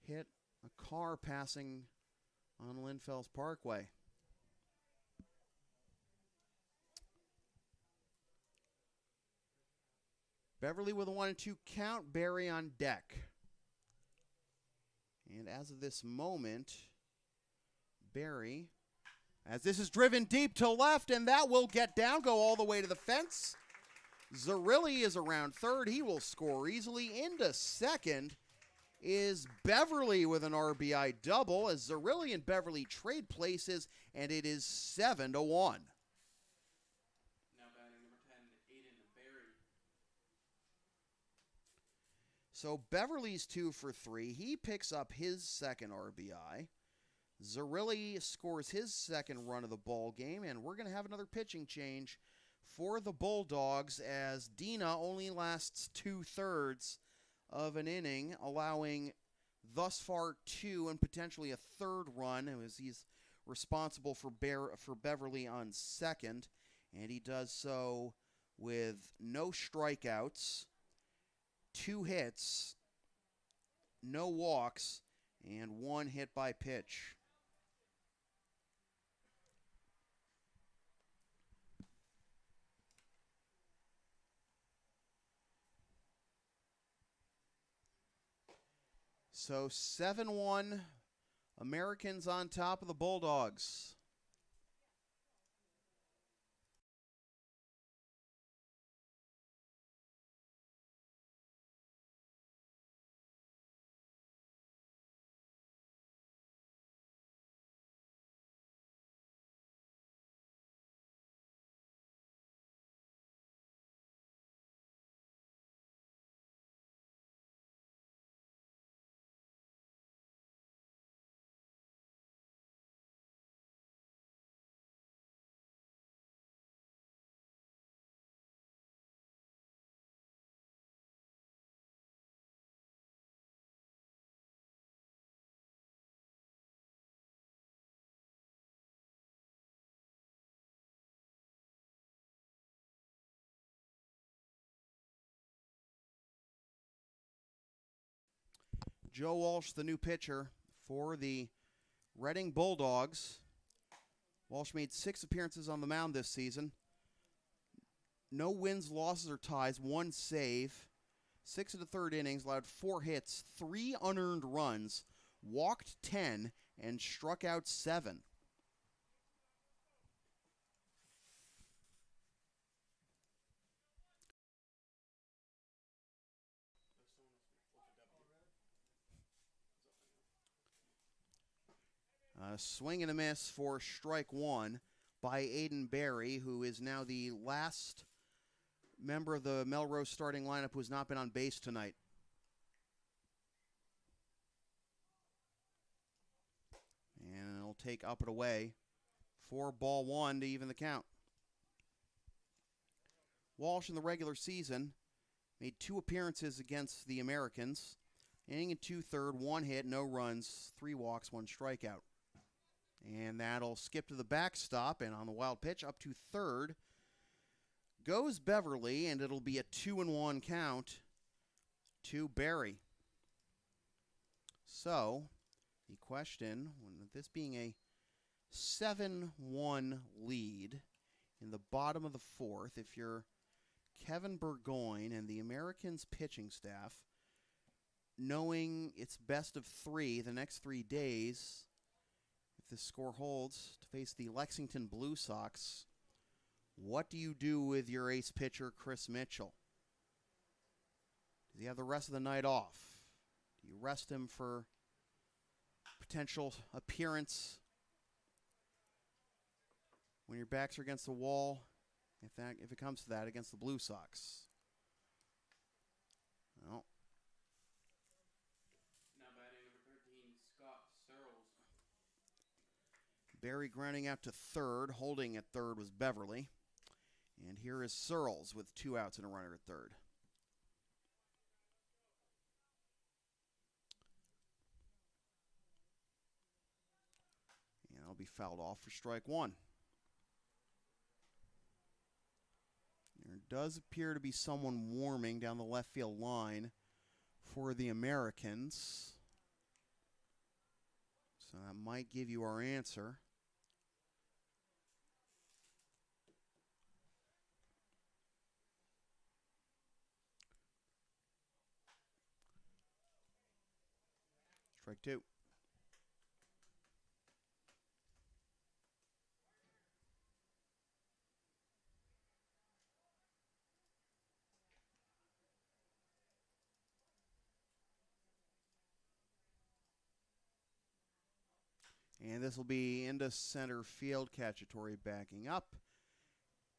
S1: hit a car passing on Linfels Parkway. Beverly with a 1-2 count, Barry on deck. And as of this moment, Barry, as this is driven deep to left, and that will get down, go all the way to the fence. Zerilli is around third. He will score easily. Into second is Beverly with an RBI double, as Zerilli and Beverly trade places, and it is 7-1.
S2: Now batting number 10, Aiden Barry.
S1: So Beverly's 2 for 3. He picks up his second RBI. Zerilli scores his second run of the ball game, and we're going to have another pitching change for the Bulldogs, as Dina only lasts 2/3 of an inning, allowing thus far 2 and potentially a third run, as he's responsible for Beverly on second, and he does so with no strikeouts, 2 hits, no walks, and 1 hit by pitch. So 7-1, Americans on top of the Bulldogs. Joe Walsh, the new pitcher for the Reading Bulldogs. Walsh made 6 appearances on the mound this season. No wins, losses, or ties, 1 save, 6 of the third innings, allowed 4 hits, 3 unearned runs, walked 10, and struck out 7. Swing and a miss for strike 1 by Aiden Berry, who is now the last member of the Melrose starting lineup who has not been on base tonight. And it'll take up and away for ball 1 to even the count. Walsh in the regular season made 2 appearances against the Americans. Inning and 2/3, 1 hit, no runs, 3 walks, 1 strikeout. And that'll skip to the backstop, and on the wild pitch, up to third, goes Beverly, and it'll be a 2-1 count to Berry. So, the question, with this being a 7-1 lead in the bottom of the 4th, if you're Kevin Burgoyne and the Americans pitching staff, knowing it's best of 3 the next 3 days, if the score holds, to face the Lexington Blue Sox, what do you do with your ace pitcher, Chris Mitchell? Does he have the rest of the night off? Do you rest him for potential appearance when your backs are against the wall, if it comes to that, against the Blue Sox? Well,
S2: Now batting number 13, Scott Searles.
S1: Berry grounding out to third. Holding at third was Beverly. And here is Searles with 2 outs and a runner at third. And that'll be fouled off for strike 1. There does appear to be someone warming down the left field line for the Americans. So that might give you our answer. Strike 2. And this will be into center field. Cacciatore backing up.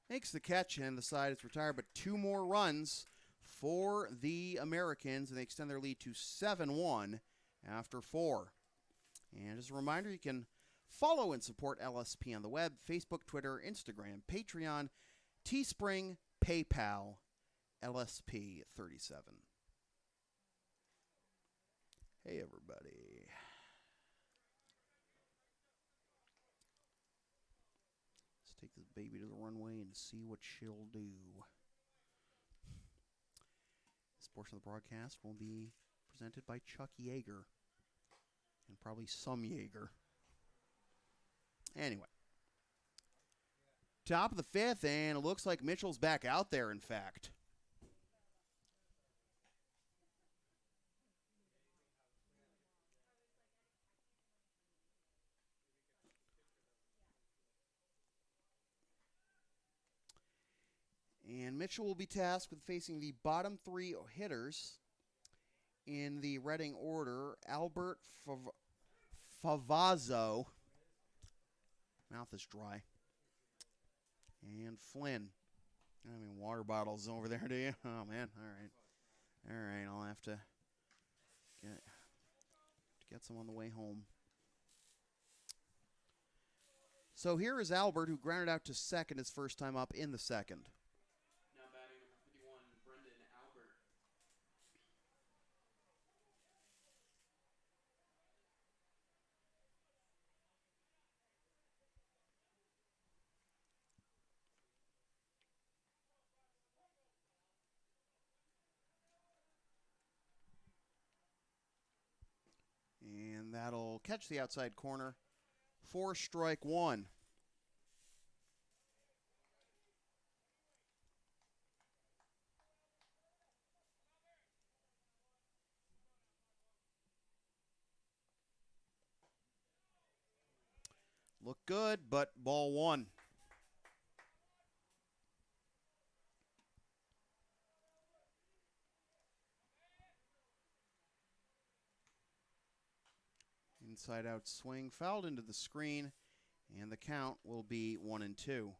S1: Makes the catch, and the side is retired, but 2 more runs for the Americans, and they extend their lead to 7-1 after 4. And as a reminder, you can follow and support LSP on the web, Facebook, Twitter, Instagram, Patreon, Teespring, PayPal, LSP37. Hey, everybody. Let's take this baby to the runway and see what she'll do. This portion of the broadcast will be presented by Chuck Yeager. And probably some Yeager. Anyway. Top of the 5th, and it looks like Mitchell's back out there, in fact. And Mitchell will be tasked with facing the bottom 3 hitters in the Reading order. Albert Favazzo. Mouth is dry. And Flynn. I mean, water bottles over there, do you? Oh, man. All right. All right, I'll have to get some on the way home. So here is Albert, who grounded out to second his first time up in the second.
S2: Now batting number 51, Brendan Albert.
S1: And that'll catch the outside corner for strike 1. Looked good, but ball one. Inside out swing, fouled into the screen, and the count will be 1-2.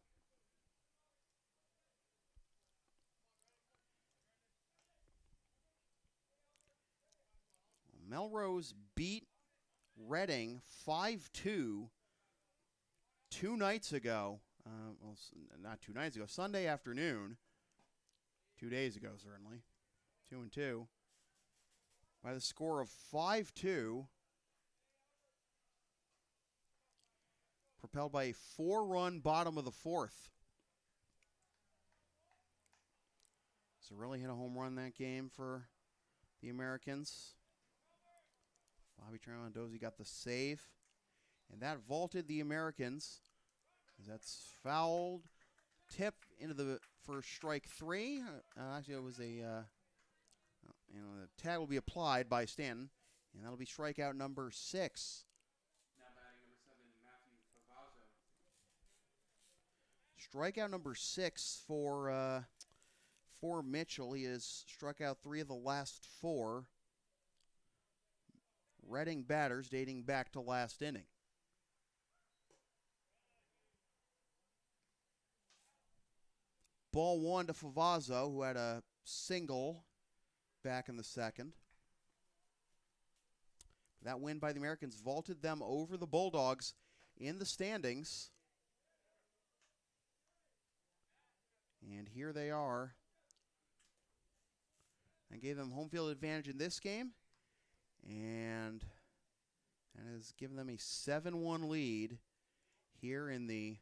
S1: Melrose beat Reading 5-2 2 nights ago. Not 2 nights ago, Sunday afternoon. 2 days ago, certainly. 2-2. By the score of 5-2. Propelled by a 4-run bottom of the fourth. So really hit a home run that game for the Americans. Bobby Tramondosi got the save. And that vaulted the Americans. That's fouled. Tip into the first strike 3. Actually, it was a the tag will be applied by Stanton. And that'll be strikeout number 6.
S2: Now batting number 7, Matthew Favazzo.
S1: Strikeout number 6 for Mitchell. He has struck out 3 of the last 4 Reading batters dating back to last inning. Ball 1 to Favazzo, who had a single back in the second. That win by the Americans vaulted them over the Bulldogs in the standings. And here they are. And gave them home field advantage in this game. And that has given them a 7-1 lead here in the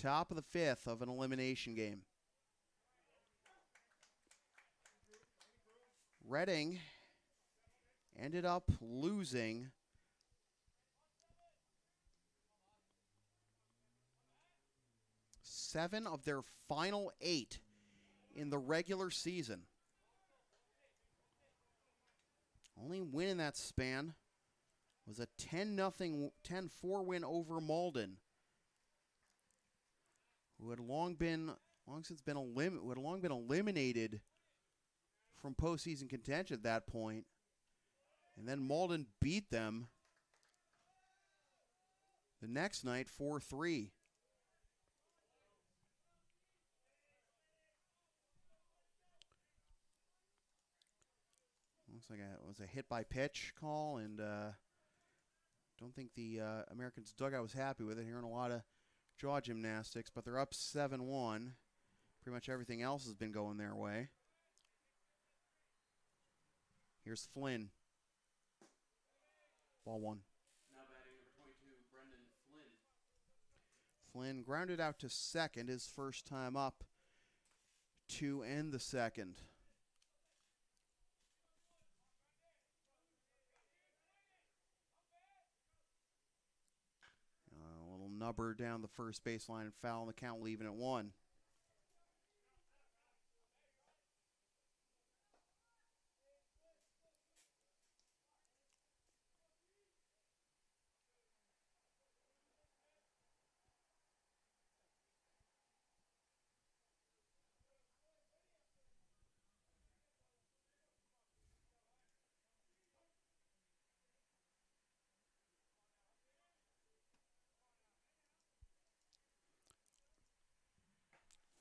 S1: top of the 5th of an elimination game. Reading ended up losing 7 of their final 8 in the regular season. Only win in that span was a 10-4 win over Malden, who had long been eliminated from postseason contention at that point. And then Malden beat them the next night 4-3. Looks like it was a hit by pitch call, and don't think the Americans dugout was happy with it. Hearing a lot of jaw gymnastics, but they're up 7-1. Pretty much everything else has been going their way. Here's Flynn. Ball 1.
S2: Now batting number 22, Brendan Flynn.
S1: Flynn grounded out to second, his first time up to end the second. A little nubber down the first baseline and foul on the count, leaving it 1.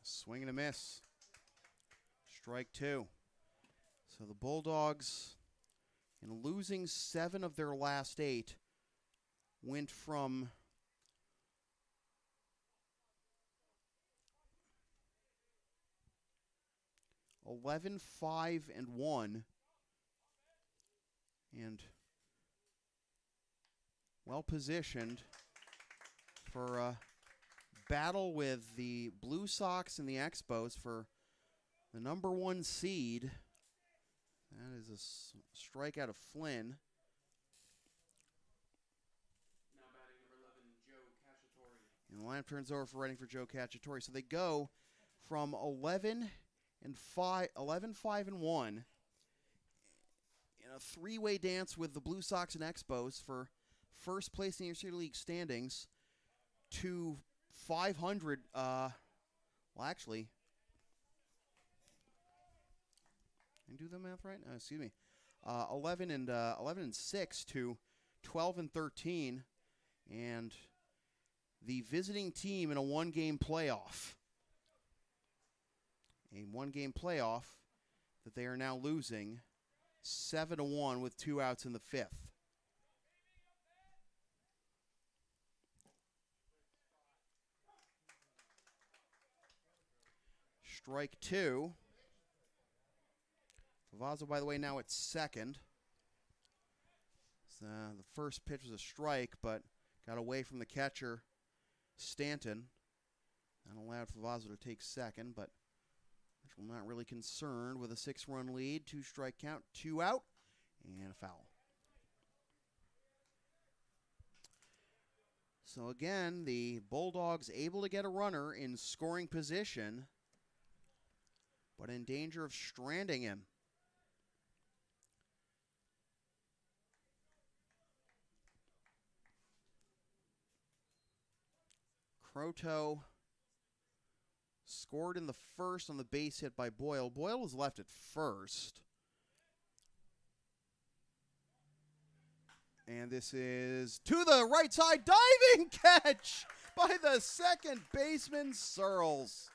S1: Swing and a miss. Strike 2. So the Bulldogs, in losing 7 of their last 8, went from 11-5-1 and well positioned for a battle with the Blue Sox and the Expos for the number 1 seed. That is a strikeout of Flynn.
S2: Now batting number 11, Joe Cacciatore.
S1: And the lineup turns over for Reading for Joe Cacciatore. So they go from 11-5-1 in a 3-way dance with the Blue Sox and Expos for first place in the City League standings to 500. Well, actually, can I do the math right? Excuse me. 11 and 6 to 12 and 13, and the visiting team in a one-game playoff. A one-game playoff that they are now losing 7-1 with 2 outs in the 5th. Strike 2. Favazzo, by the way, now at second. So, the first pitch was a strike, but got away from the catcher, Stanton. That allowed Favazzo to take second, but Mitchell not really concerned with a 6-run lead. 2-strike count, 2 out, and a foul. So again, the Bulldogs able to get a runner in scoring position, but in danger of stranding him. Croto scored in the first on the base hit by Boyle. Boyle was left at first. And this is to the right side, diving catch by the second baseman, Searles.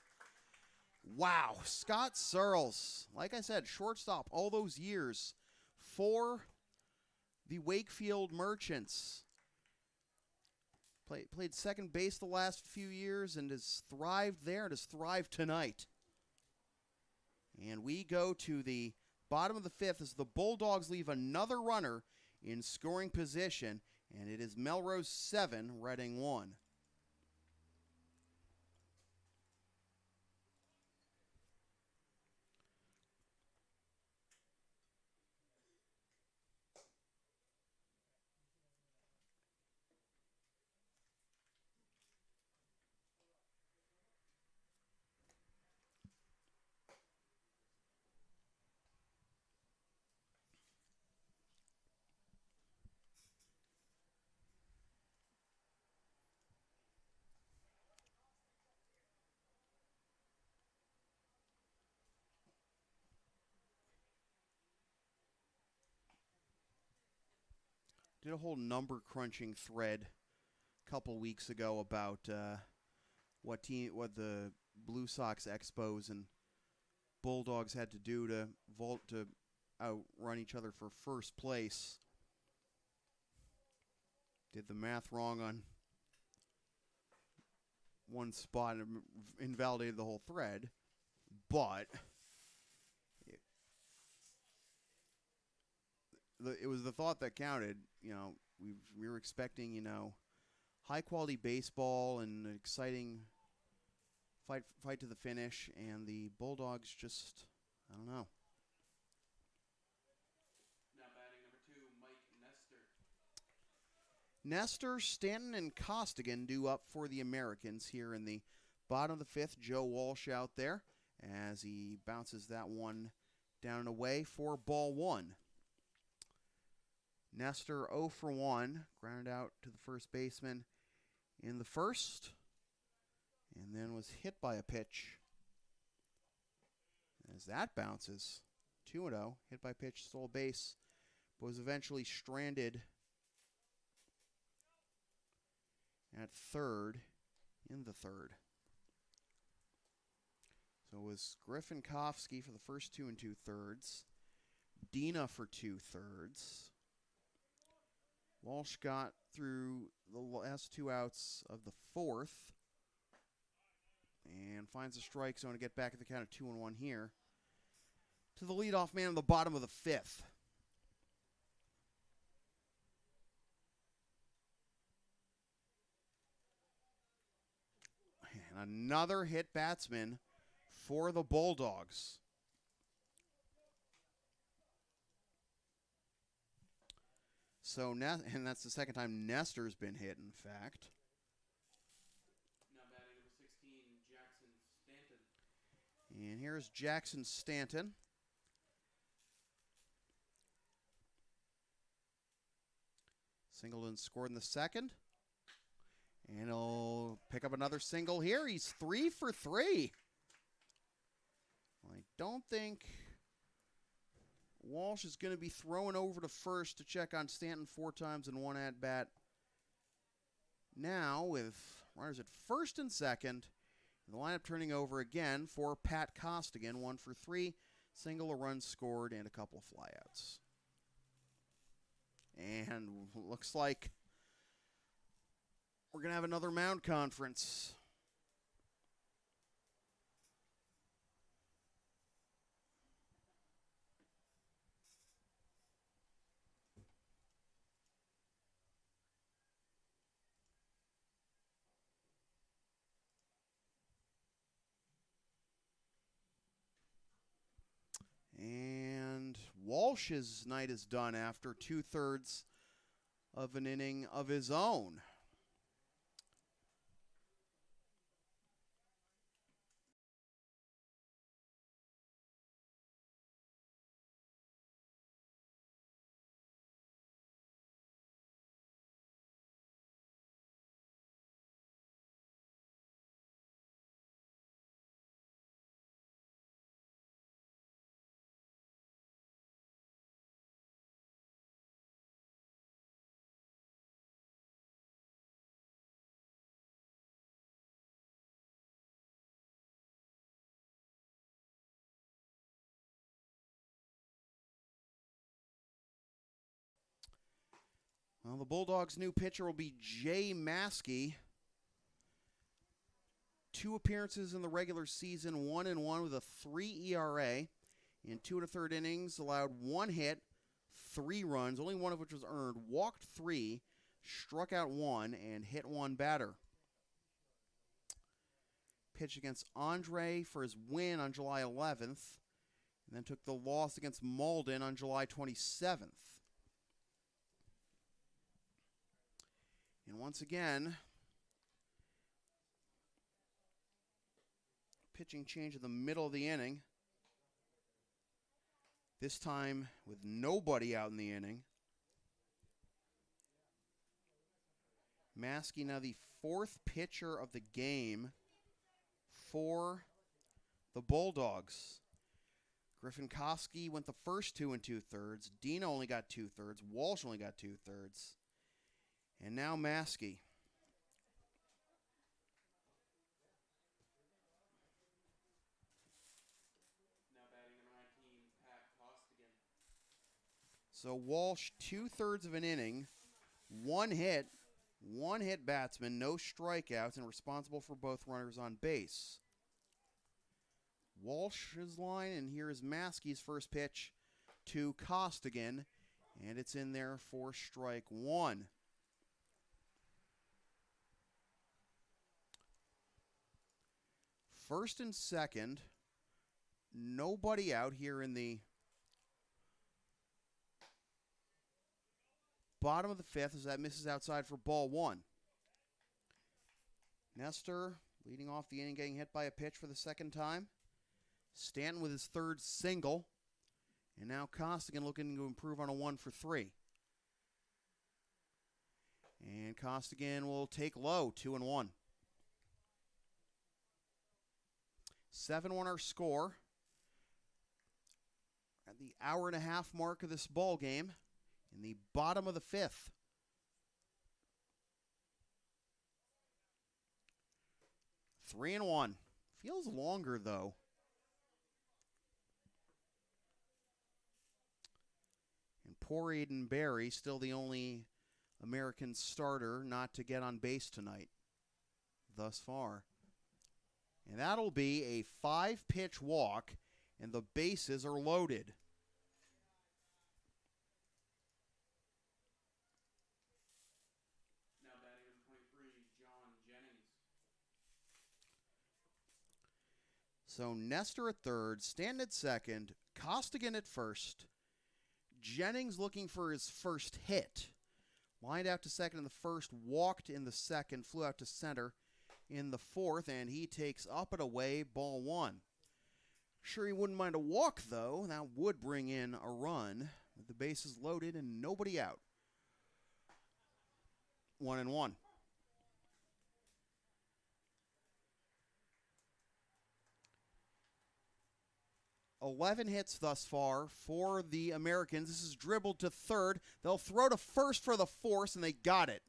S1: Wow, Scott Searles. Like I said, shortstop all those years for the Wakefield Merchants. Played second base the last few years and has thrived there and has thrived tonight. And we go to the bottom of the 5th as the Bulldogs leave another runner in scoring position, and it is Melrose 7, Reading 1. Did a whole number crunching thread a couple weeks ago about what the Blue Sox Expos and Bulldogs had to do to outrun each other for first place. Did the math wrong on one spot and invalidated the whole thread, but it was the thought that counted. You know, we were expecting, high quality baseball and an exciting fight to the finish, and the Bulldogs just, I don't know.
S2: Now batting number 2, Mike Nestor.
S1: Nestor, Stanton, and Costigan due up for the Americans here in the bottom of the 5th. Joe Walsh out there as he bounces that one down and away for ball 1. Nestor 0 for 1, grounded out to the first baseman in the first, and then was hit by a pitch. As that bounces, 2-0, hit by pitch, stole base, but was eventually stranded at third in the third. So it was Griffinkowski for the first 2 2/3, Dina for 2/3. Walsh got through the last 2 outs of the 4th and finds a strike zone to get back at the count of 2-1 here to the leadoff man in the bottom of the 5th. And another hit batsman for the Bulldogs. So, and that's the second time Nestor's been hit, in fact.
S2: Now batting number 16, Jackson Stanton.
S1: And here's Jackson Stanton. Singleton scored in the second. And he'll pick up another single here. He's 3 for 3. I don't think Walsh is going to be throwing over to first to check on Stanton 4 times in 1 at-bat. Now, with runners at first and second, the lineup turning over again for Pat Costigan. 1 for 3, single, a run scored, and a couple of flyouts. And looks like we're going to have another mound conference. And Walsh's night is done after 2/3 of an inning of his own. Well, the Bulldogs' new pitcher will be Jay Maskey. 2 appearances in the regular season, 1-1 with a 3 ERA. In 2 1/3 innings, allowed 1 hit, 3 runs, only 1 of which was earned, walked 3, struck out 1, and hit 1 batter. Pitched against Andre for his win on July 11th, and then took the loss against Malden on July 27th. And once again, pitching change in the middle of the inning. This time with nobody out in the inning. Maskey now the 4th pitcher of the game for the Bulldogs. Griffin Koski went the first 2 2/3. Dino only got 2/3. Walsh only got 2/3. And now Maskey.
S2: Now batting number 19, Pat Costigan.
S1: So Walsh, 2/3 of an inning, 1 hit, 1 hit batsman, no strikeouts, and responsible for both runners on base. Walsh's line, and here is Maskey's first pitch to Costigan, and it's in there for strike 1. First and second, nobody out here in the bottom of the 5th as that misses outside for ball 1. Nestor leading off the inning, getting hit by a pitch for the second time. Stanton with his 3rd single. And now Costigan looking to improve on a 1 for 3. And Costigan will take low, 2-1. 7-1 our score. At the hour-and-a-half mark of this ball game, in the bottom of the 5th. Three and 1. Feels longer, though. And poor Aiden Berry, still the only American starter not to get on base tonight thus far. And that'll be a 5-pitch walk, and the bases are loaded.
S2: Now batting number 23, John Jennings.
S1: So Nestor at 3rd, Stanton at 2nd, Costigan at 1st. Jennings looking for his first hit. Lined out to 2nd in the 1st, walked in the 2nd, flew out to center in the 4th, and he takes up and away, ball 1. Sure he wouldn't mind a walk, though. That would bring in a run with the bases loaded and nobody out. 1-1. 11 hits thus far for the Americans. This is dribbled to third. They'll throw to first for the force, and they got it.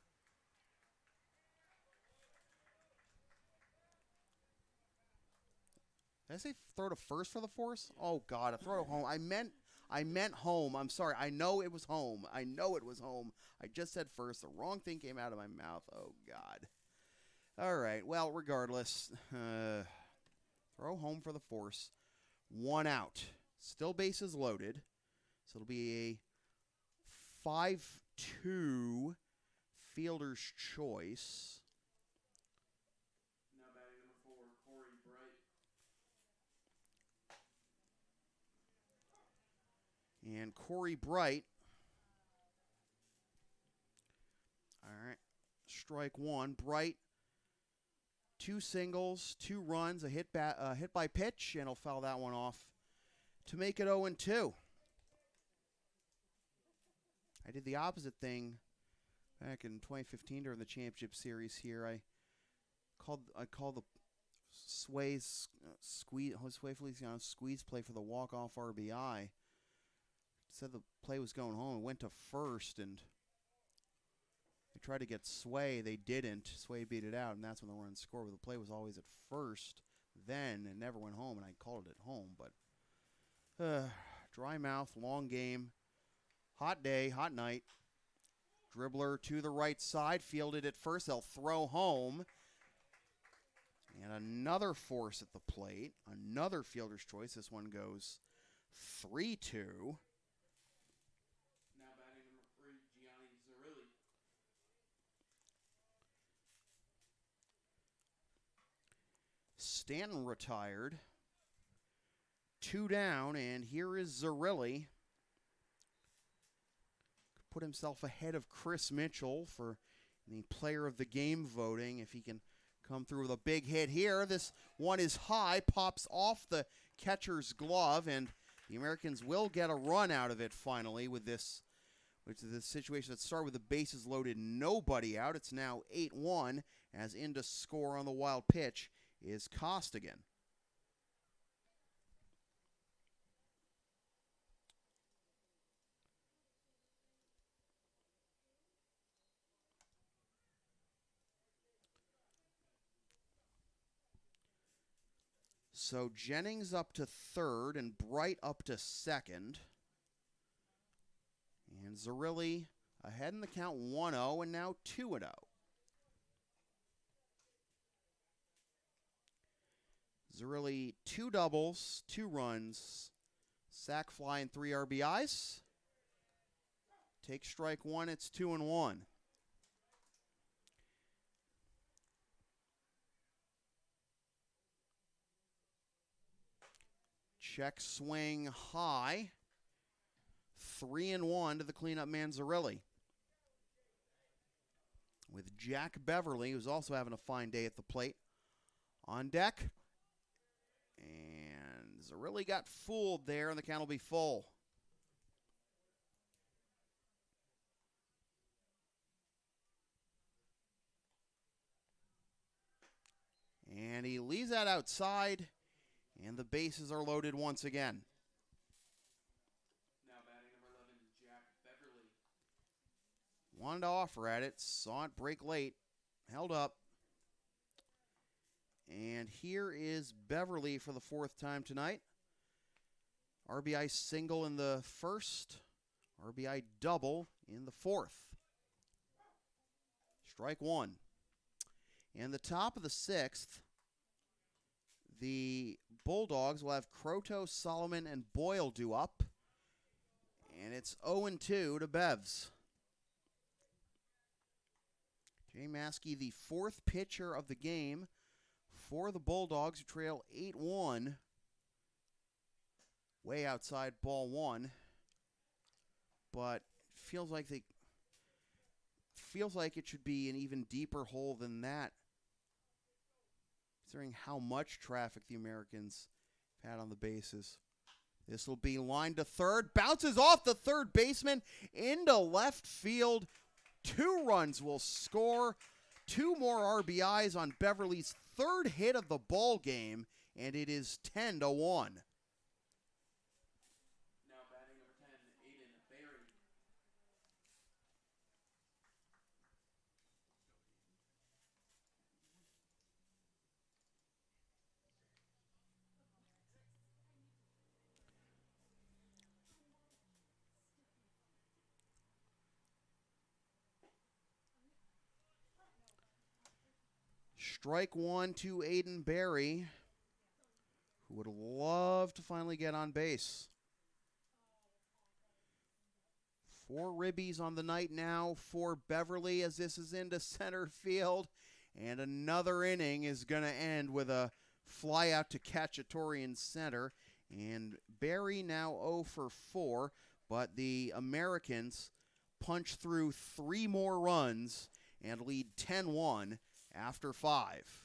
S1: Did I say throw to first for the force? Oh, God, a throw to home. I meant home. I'm sorry. I know it was home. I know it was home. I just said first. The wrong thing came out of my mouth. Oh, God. All right. Well, regardless, throw home for the force. 1 out. Still bases loaded. So it'll be a 5-2 fielder's choice.
S2: Now batting number 4, Corey Bright.
S1: And Corey Bright. All right. Strike 1. Bright. 2 singles, 2 runs, a hit by pitch, and he'll foul that one off to make it 0-2. I did the opposite thing back in 2015 during the championship series here. I called the Sway Feliciano squeeze play for the walk-off RBI. Said the play was going home. It went to first, and they tried to get Sway. They didn't. Sway beat it out, and that's when the run scored. But the play was always at first. Then it never went home, and I called it at home. But dry mouth, long game, hot day, hot night. Dribbler to the right side, fielded at first. They'll throw home. And another force at the plate. Another fielder's choice. This one goes 3-2. Stanton retired. 2 down, and here is Zerilli. Put himself ahead of Chris Mitchell for the player of the game voting. If he can come through with a big hit here. This one is high, pops off the catcher's glove, and the Americans will get a run out of it finally with this, which is the situation that started with the bases loaded, nobody out. It's now 8-1, as in to score on the wild pitch is Costigan. So Jennings up to third and Bright up to second. And Zerilli ahead in the count 1-0 and now 2-0. Zerilli 2 doubles, 2 runs, sac fly, and 3 RBIs. Take strike 1, it's 2-1. Check swing high. 3-1 to the cleanup man Zerilli. With Jack Beverly, who's also having a fine day at the plate, on deck. And Zerilli got fooled there, and the count will be full. And he leaves that outside, and the bases are loaded once again.
S2: Now batting number 11, Jack Beverly.
S1: Wanted to offer at it, saw it break late, held up. And here is Beverly for the 4th time tonight. RBI single in the first, RBI double in the 4th. Strike 1. And the top of the 6th, the Bulldogs will have Croto, Solomon, and Boyle due up. And it's 0-2 to Bevs. Jay Maskey, the 4th pitcher of the game for the Bulldogs, who trail 8-1. Way outside ball 1. But feels like it should be an even deeper hole than that, considering how much traffic the Americans had on the bases. This will be lined to third. Bounces off the third baseman into left field. 2 runs will score. 2 more RBIs on Beverly's 3rd hit of the ball game, and it is 10-1. Strike one to Aiden Berry, who would love to finally get on base. 4 ribbies on the night now for Beverly as this is into center field. And another inning is going to end with a fly out to Cacciatore in center. And Berry now 0 for 4, but the Americans punch through 3 more runs and lead 10-1 after 5.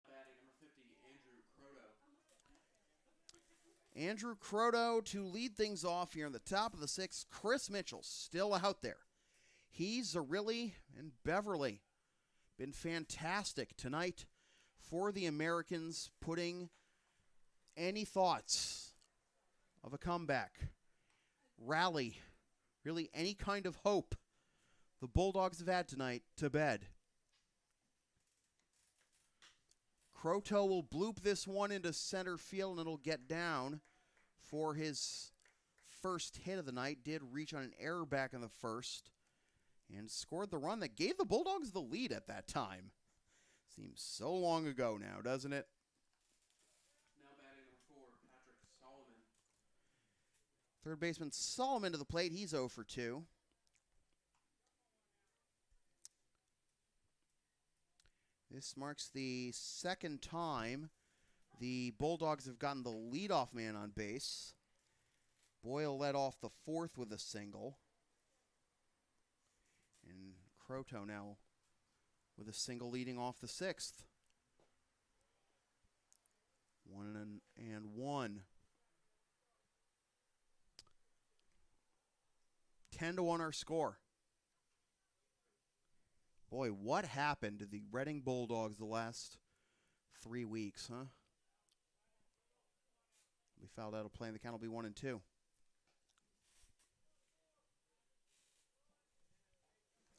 S2: Batting number 50, Andrew Croto.
S1: Andrew Croto to lead things off here in the top of the 6th. Chris Mitchell still out there. He's Zerilli and Beverly. Been fantastic tonight for the Americans, putting any thoughts of a comeback, rally, really any kind of hope the Bulldogs have had tonight to bed. Croto will bloop this one into center field, and it'll get down for his first hit of the night. Did reach on an error back in the first and scored the run that gave the Bulldogs the lead at that time. Seems so long ago now, doesn't it?
S2: Now batting number 4, Patrick Solomon.
S1: Third baseman Solomon to the plate. He's 0 for 2. This marks the second time the Bulldogs have gotten the leadoff man on base. Boyle led off the 4th with a single. And Croto now with a single leading off the 6th. 1-1. 10-1 our score. Boy, what happened to the Reading Bulldogs the last 3 weeks, huh? We fouled out of play, and the count will be 1-2.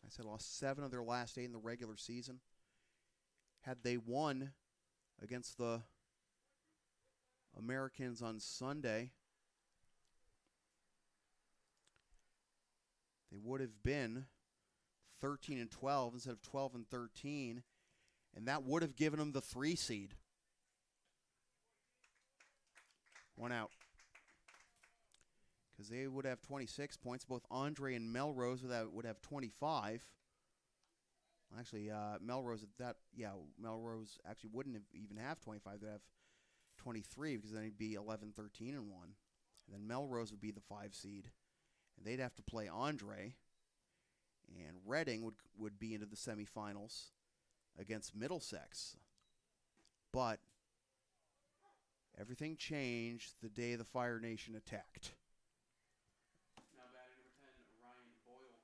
S1: I said lost 7 of their last 8 in the regular season. Had they won against the Americans on Sunday, they would have been 13-12 instead of 12-13, and that would have given them the 3 seed. 1 out. Because they would have 26 points. Both Andre and Melrose would have 25. Actually, Melrose actually wouldn't even have 25. They'd have 23 because then it'd be 11, 13, and 1. And then Melrose would be the 5 seed. And they'd have to play Andre. And Reading would be into the semifinals against Middlesex. But everything changed the day the Fire Nation attacked.
S2: Now batting number 10, Ryan Boyle.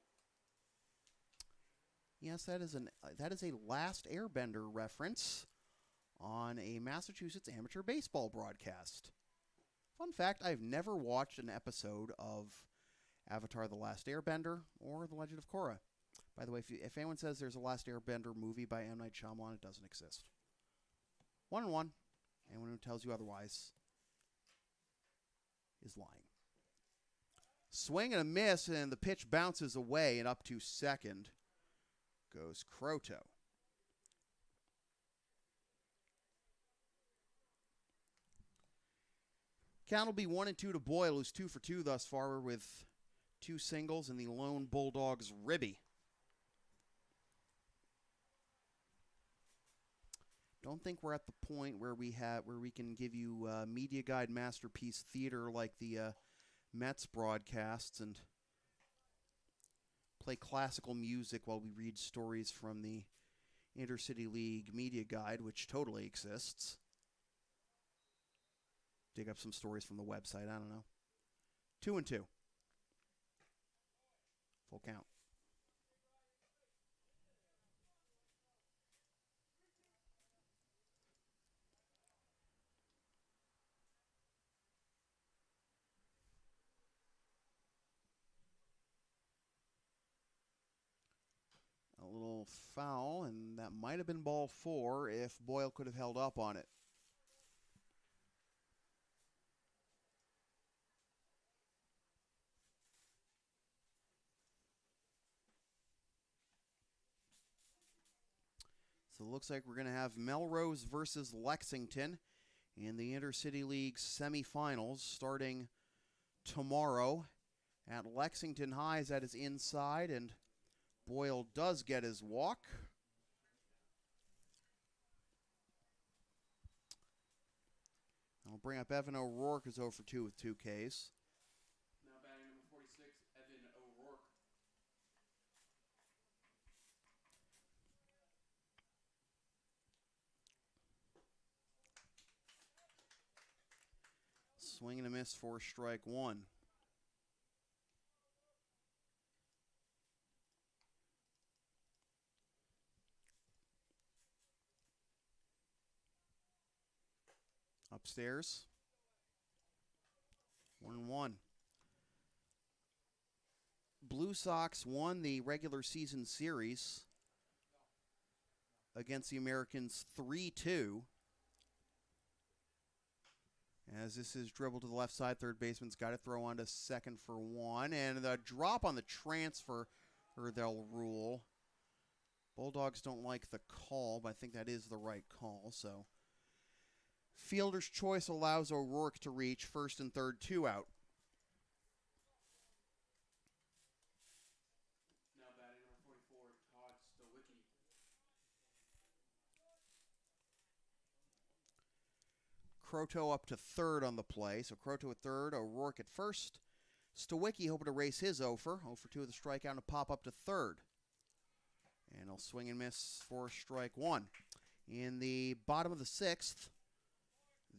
S1: Yes, that is a Last Airbender reference on a Massachusetts amateur baseball broadcast. Fun fact, I've never watched an episode of Avatar: The Last Airbender or The Legend of Korra. By the way, if anyone says there's a Last Airbender movie by M. Night Shyamalan, it doesn't exist. 1-1. Anyone who tells you otherwise is lying. Swing and a miss, and the pitch bounces away, and up to second goes Croto. Count will be 1-2 to Boyle, who's 2 for 2 thus far with 2 singles, and the lone Bulldogs Ribby. Don't think we're at the point where we can give you media guide masterpiece theater like the Mets broadcasts and play classical music while we read stories from the Intercity League media guide, which totally exists. Dig up some stories from the website. I don't know. 2-2. Full count. A little foul, and that might have been ball 4 if Boyle could have held up on it. So it looks like we're going to have Melrose versus Lexington in the Intercity League semifinals starting tomorrow. At Lexington High is at his inside, and Boyle does get his walk. I'll bring up Evan O'Rourke, who's 0 for 2 with 2 Ks.
S2: Now batting number 46, Evan O'Rourke.
S1: Swing and a miss for strike 1. Upstairs. 1-1. Blue Sox won the regular season series against the Americans 3-2. As this is dribbled to the left side, third baseman's got to throw on to second for 1. And the drop on the transfer, or they'll rule. Bulldogs don't like the call, but I think that is the right call. So fielder's choice allows O'Rourke to reach first and third, 2 out.
S2: Now batting number 44, Todd Stowicki.
S1: Croto up to third on the play. So Croto at third, O'Rourke at first. Stowicki hoping to race his 0 for 2 with a strikeout and a pop up to third. And he'll swing and miss for strike 1. In the bottom of the 6th,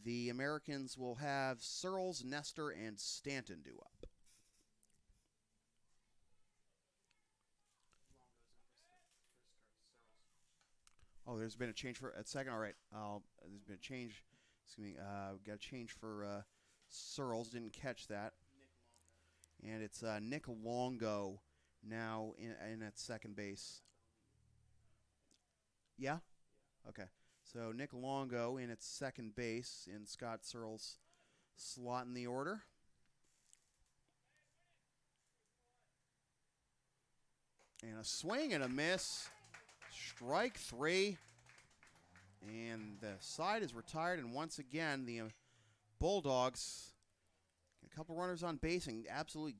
S1: the Americans will have Searles, Nestor, and Stanton due up. Oh, there's been a change for at second. All right, there's been a change. Excuse me. Got a change for Searles. Didn't catch that. And it's Nick Longo now in at second base. Yeah? Okay. So Nick Longo in at second base in Scott Searles' slot in the order. And a swing and a miss. Strike 3. And the side is retired. And once again, the Bulldogs, a couple runners on base and absolutely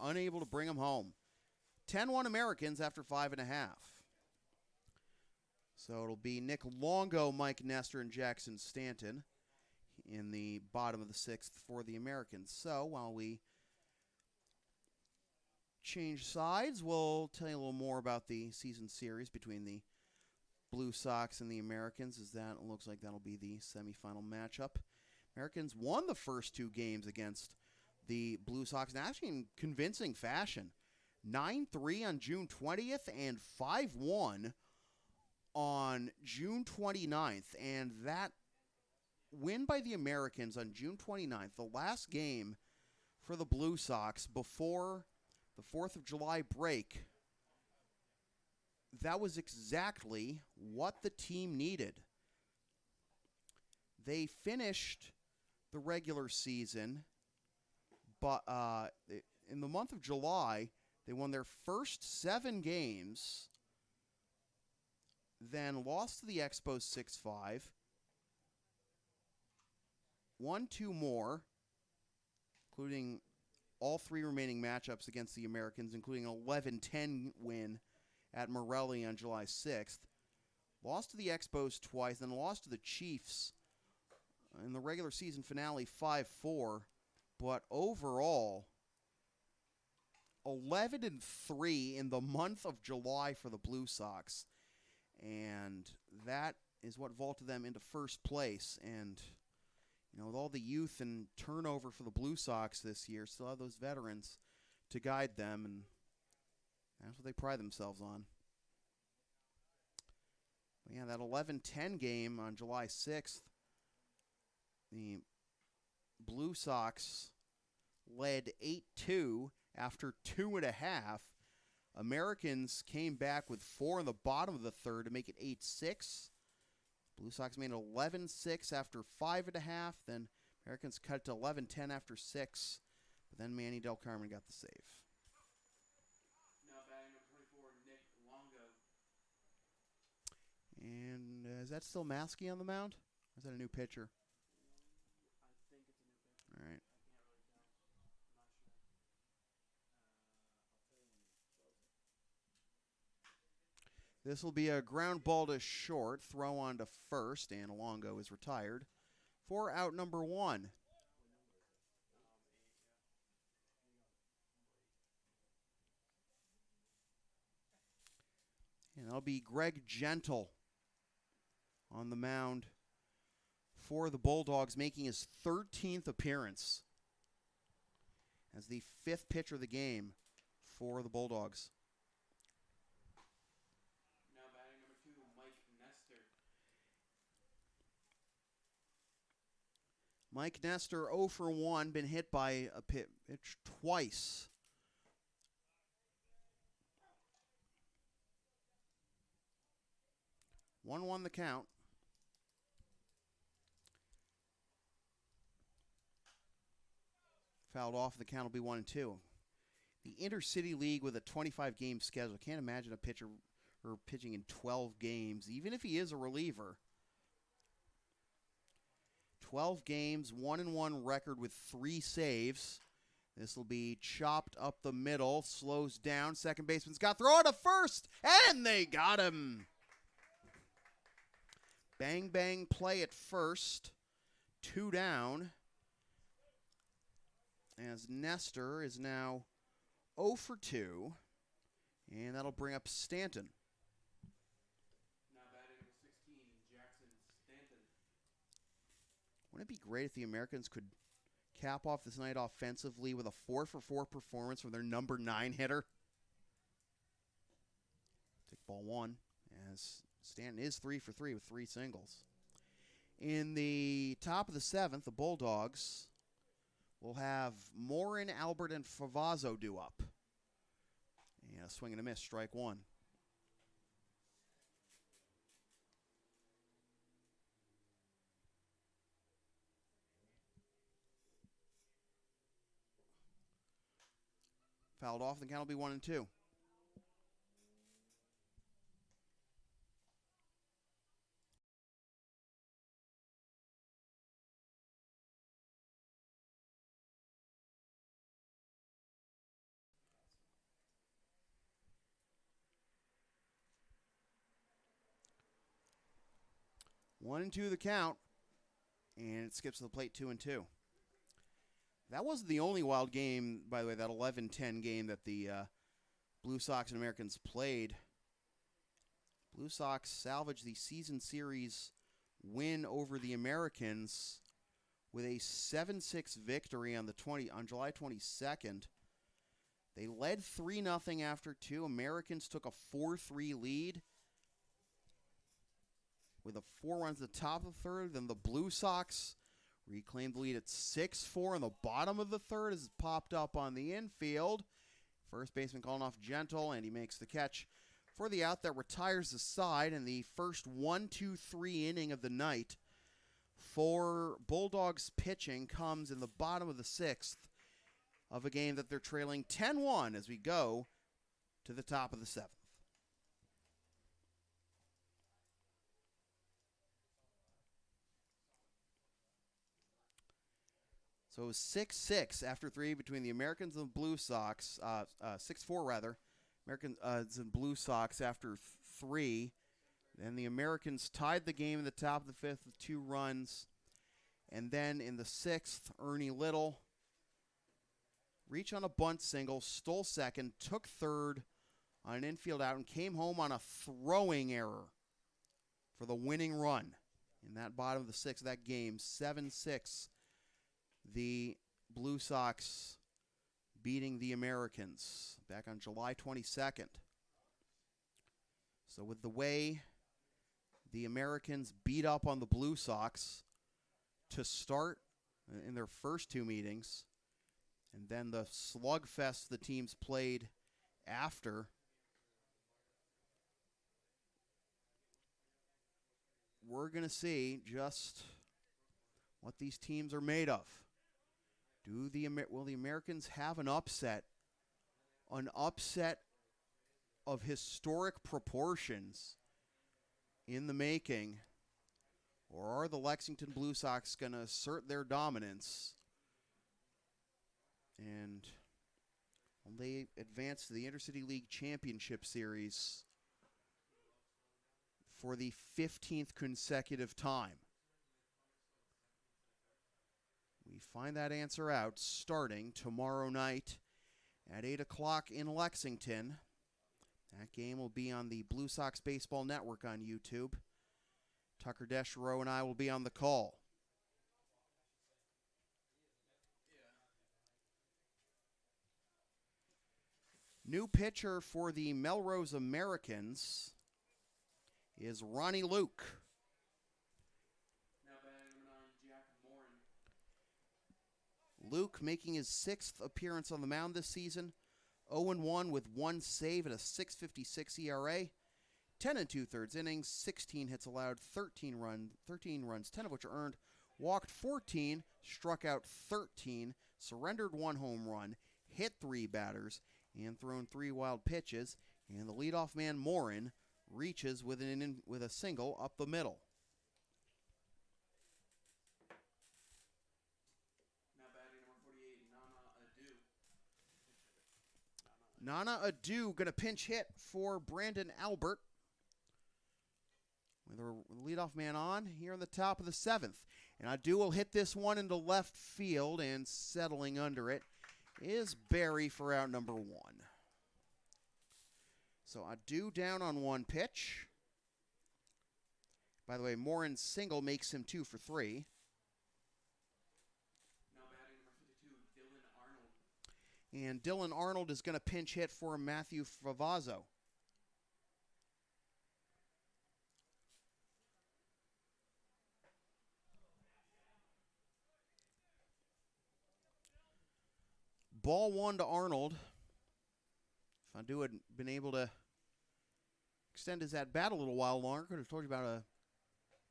S1: unable to bring them home. 10-1 Americans after 5.5. So it'll be Nick Longo, Mike Nestor, and Jackson Stanton in the bottom of the 6th for the Americans. So while we change sides, we'll tell you a little more about the season series between the Blue Sox and the Americans, as that looks like that'll be the semifinal matchup. Americans won the first 2 games against the Blue Sox, and actually in convincing fashion. 9-3 on June 20th and 5-1 on June 29th. And that win by the Americans on June 29th, the last game for the Blue Sox before the 4th of July break, that was exactly what the team needed. They finished the regular season, but in the month of July, they won their first 7 games, then lost to the Expos 6-5, won 2 more, including all 3 remaining matchups against the Americans, including an 11-10 win at Morin on July 6th. Lost to the Expos twice, then lost to the Chiefs in the regular season finale 5-4. But overall, 11-3 in the month of July for the Blue Sox. And that is what vaulted them into first place. And, you know, with all the youth and turnover for the Blue Sox this year, still have those veterans to guide them. And that's what they pride themselves on. But yeah, that 11-10 game on July 6th, the Blue Sox led 8-2 after 2.5. Americans came back with 4 in the bottom of the third to make it 8-6. Blue Sox made it 11-6 after 5.5. Then Americans cut it to 11-10 after 6. But then Manny Del Carmen got the save.
S2: Now batting number 24, Nick Longo.
S1: And is that still Maskey on the mound? Or is that a new pitcher?
S2: I think it's a new pitcher.
S1: All right.
S2: I can't really tell. I'm not sure.
S1: This will be a ground ball to short, throw on to first, and Longo is retired for out number 1. And that'll be Greg Gentle on the mound for the Bulldogs, making his 13th appearance as the 5th pitcher of the game for the Bulldogs.
S2: Now batting number 2, Mike Nestor.
S1: Mike Nestor 0 for 1, been hit by a pitch twice. One the count. Fouled off. The count will be 1-2. The Intercity League with a 25-game schedule. Can't imagine a pitcher or pitching in 12 games, even if he is a reliever. 12 games, 1-1 record with 3 saves. This will be chopped up the middle, slows down. Second baseman's got throw to first, and they got him. Bang, bang play at first. 2 down. As Nestor is now 0 for 2. And that'll bring up Stanton.
S2: Now batting number 16, Jackson Stanton.
S1: Wouldn't it be great if the Americans could cap off this night offensively with a 4 for 4 performance from their number 9 hitter? Take ball 1 as Stanton is 3 for 3 with 3 singles. In the top of the 7th, the Bulldogs will have Morin, Albert, and Favazzo due up. And a swing and a miss, strike 1. Fouled off, the count will be 1-2. One and two the count, and it skips to the plate 2-2. That wasn't the only wild game, by the way, that 11-10 game that the Blue Sox and Americans played. Blue Sox salvaged the season series win over the Americans with a 7-6 victory on July 22nd. They led 3-0 after 2. Americans took a 4-3 lead with a 4 runs at the top of the third. Then the Blue Sox reclaimed the lead at 6-4 in the bottom of the third as it popped up on the infield. First baseman calling off Gentle, and he makes the catch for the out that retires the side in the first 1-2-3 inning of the night. For Bulldogs pitching comes in the bottom of the 6th of a game that they're trailing 10-1 as we go to the top of the 7th. So it was 6-6 after 3 between the Americans and the Blue Sox. 6-4 rather. Americans and Blue Sox after 3. Then the Americans tied the game in the top of the 5th with 2 runs. And then in the 6th, Ernie Little reached on a bunt single, stole second, took third on an infield out, and came home on a throwing error for the winning run in that bottom of the 6th of that game. 7-6, the Blue Sox beating the Americans back on July 22nd. So with the way the Americans beat up on the Blue Sox to start in their first 2 meetings, and then the slugfest the teams played after, we're going to see just what these teams are made of. Will the Americans have an upset of historic proportions in the making, or are the Lexington Blue Sox going to assert their dominance and will they advance to the Intercity League Championship Series for the 15th consecutive time? We find that answer out starting tomorrow night at 8 o'clock in Lexington. That game will be on the Blue Sox Baseball Network on YouTube. Tucker Deschereaux and I will be on the call. New pitcher for the Melrose Americans is Ronnie Luke.
S2: Now batting number 9, Jack Morin.
S1: Luke making his 6th appearance on the mound this season. 0-1 with 1 save at a 6.56 ERA. 10 2/3 innings, 16 hits allowed, 13 runs, 10 of which are earned. Walked 14, struck out 13, surrendered 1 home run, hit 3 batters, and thrown 3 wild pitches. And the leadoff man, Morin, reaches with a single up the middle.
S2: Now batting number 48,
S1: Nana Adu going to pinch hit for Brandon Albert. With a leadoff man on here in the top of the 7th. And Adu will hit this one into left field, and settling under it is Barry for out number 1. So Adu down on 1 pitch. By the way, Morin's single makes him 2 for 3.
S2: Now batting number 52, Dylan Arnold.
S1: And Dylan Arnold is going to pinch hit for Matthew Favazzo. Ball 1 to Arnold. If Adu had been able to extend his at-bat a little while longer, could have told you about a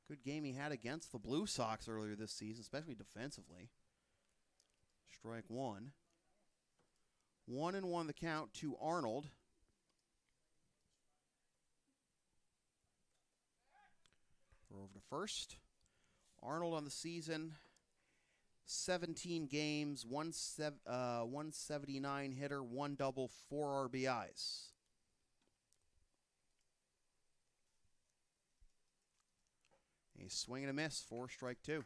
S1: good game he had against the Blue Sox earlier this season, especially defensively. Strike 1. 1-1 the count to Arnold. We're over to first. Arnold on the season, 17 games, 179 hitter, 1 double, 4 RBIs. A swing and a miss for strike 2.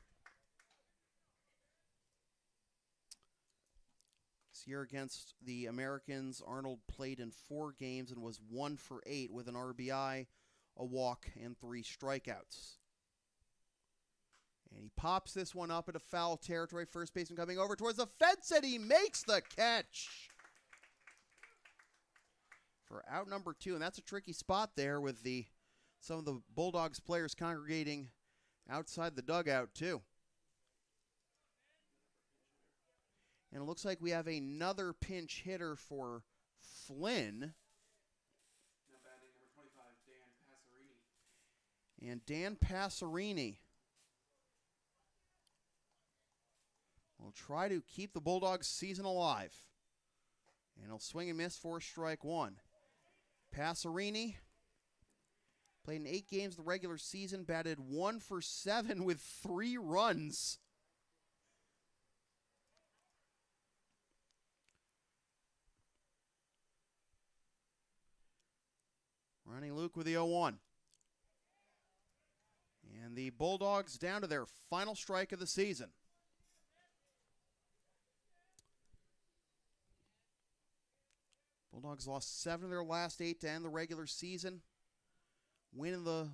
S1: This year against the Americans, Arnold played in 4 games and was 1 for 8 with an RBI, a walk, and 3 strikeouts. And he pops this one up into foul territory. First baseman coming over towards the fence, and he makes the catch for out number 2. And that's a tricky spot there with some of the Bulldogs players congregating outside the dugout too. And it looks like we have another pinch hitter for Flynn.
S2: Now batting number 25, Dan Passerini.
S1: And Dan Passerini will try to keep the Bulldogs season alive. And he'll swing and miss for strike 1. Passerini played in 8 games the regular season, batted 1 for 7 with 3 runs. Ronnie Luke with the 0-1. And the Bulldogs down to their final strike of the season. Bulldogs lost 7 of their last 8 to end the regular season. Win in the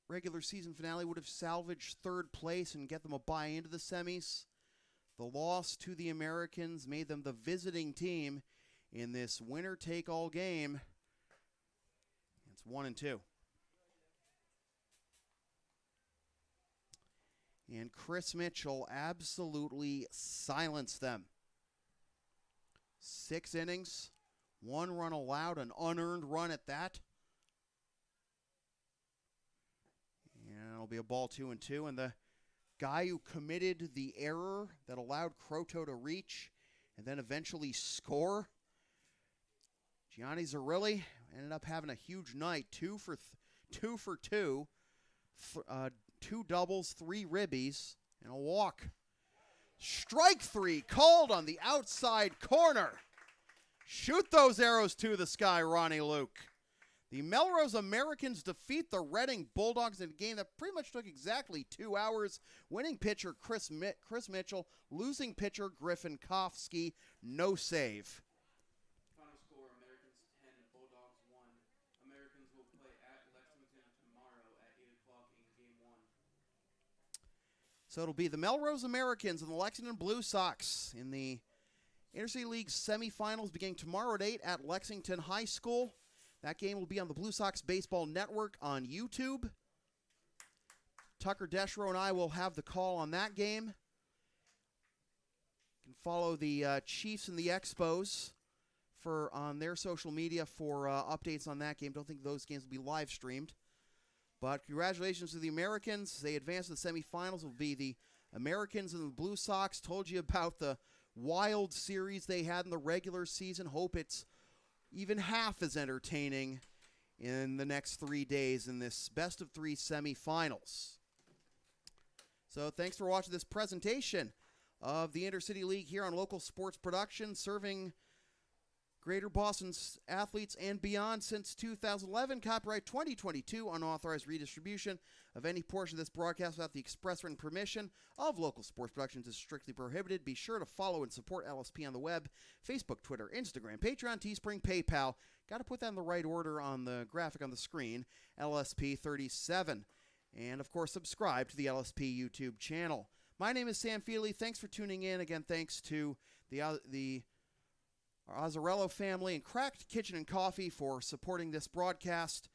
S1: regular season finale would have salvaged 3rd place and get them a bye into the semis. The loss to the Americans made them the visiting team in this winner-take-all game. It's 1-2. And Chris Mitchell absolutely silenced them. 6 innings, 1 run allowed, an unearned run at that. And it'll be a ball 2-2. And the guy who committed the error that allowed Croto to reach and then eventually score, Gianni Zerilli, ended up having a huge night. 2 for 2. 2 doubles, 3 ribbies, and a walk. Strike 3 called on the outside corner. Shoot those arrows to the sky, Ronnie Luke. The Melrose Americans defeat the Reading Bulldogs in a game that pretty much took exactly 2 hours. Winning pitcher Chris Mitchell, losing pitcher Griffin Kofsky, no save.
S2: Final score, Americans 10, Bulldogs 1. Americans will play at Lexington tomorrow at 8 o'clock in Game 1.
S1: So it'll be the Melrose Americans and the Lexington Blue Sox in the Intercity League semifinals beginning tomorrow at 8 at Lexington High School. That game will be on the Blue Sox Baseball Network on YouTube. Tucker Deschro and I will have the call on that game. You can follow the Chiefs and the Expos on their social media for updates on that game. Don't think those games will be live streamed. But congratulations to the Americans. They advanced to the semifinals. It will be the Americans and the Blue Sox. Told you about the wild series they had in the regular season. Hope it's even half as entertaining in the next 3 days in this best-of-3 semifinals. So thanks for watching this presentation of the Intercity League here on Local Sports Production, serving Greater Boston's athletes and beyond since 2011. Copyright 2022, unauthorized redistribution of any portion of this broadcast without the express written permission of Local Sports Productions is strictly prohibited. Be sure to follow and support LSP on the web, Facebook, Twitter, Instagram, Patreon, Teespring, PayPal. Got to put that in the right order on the graphic on the screen, LSP37. And, of course, subscribe to the LSP YouTube channel. My name is Sam Feely. Thanks for tuning in. Again, thanks to the Azzarello family and Cracked Kitchen and Coffee for supporting this broadcast.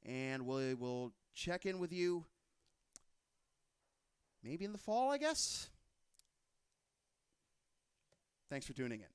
S1: And we will check in with you maybe in the fall, I guess. Thanks for tuning in.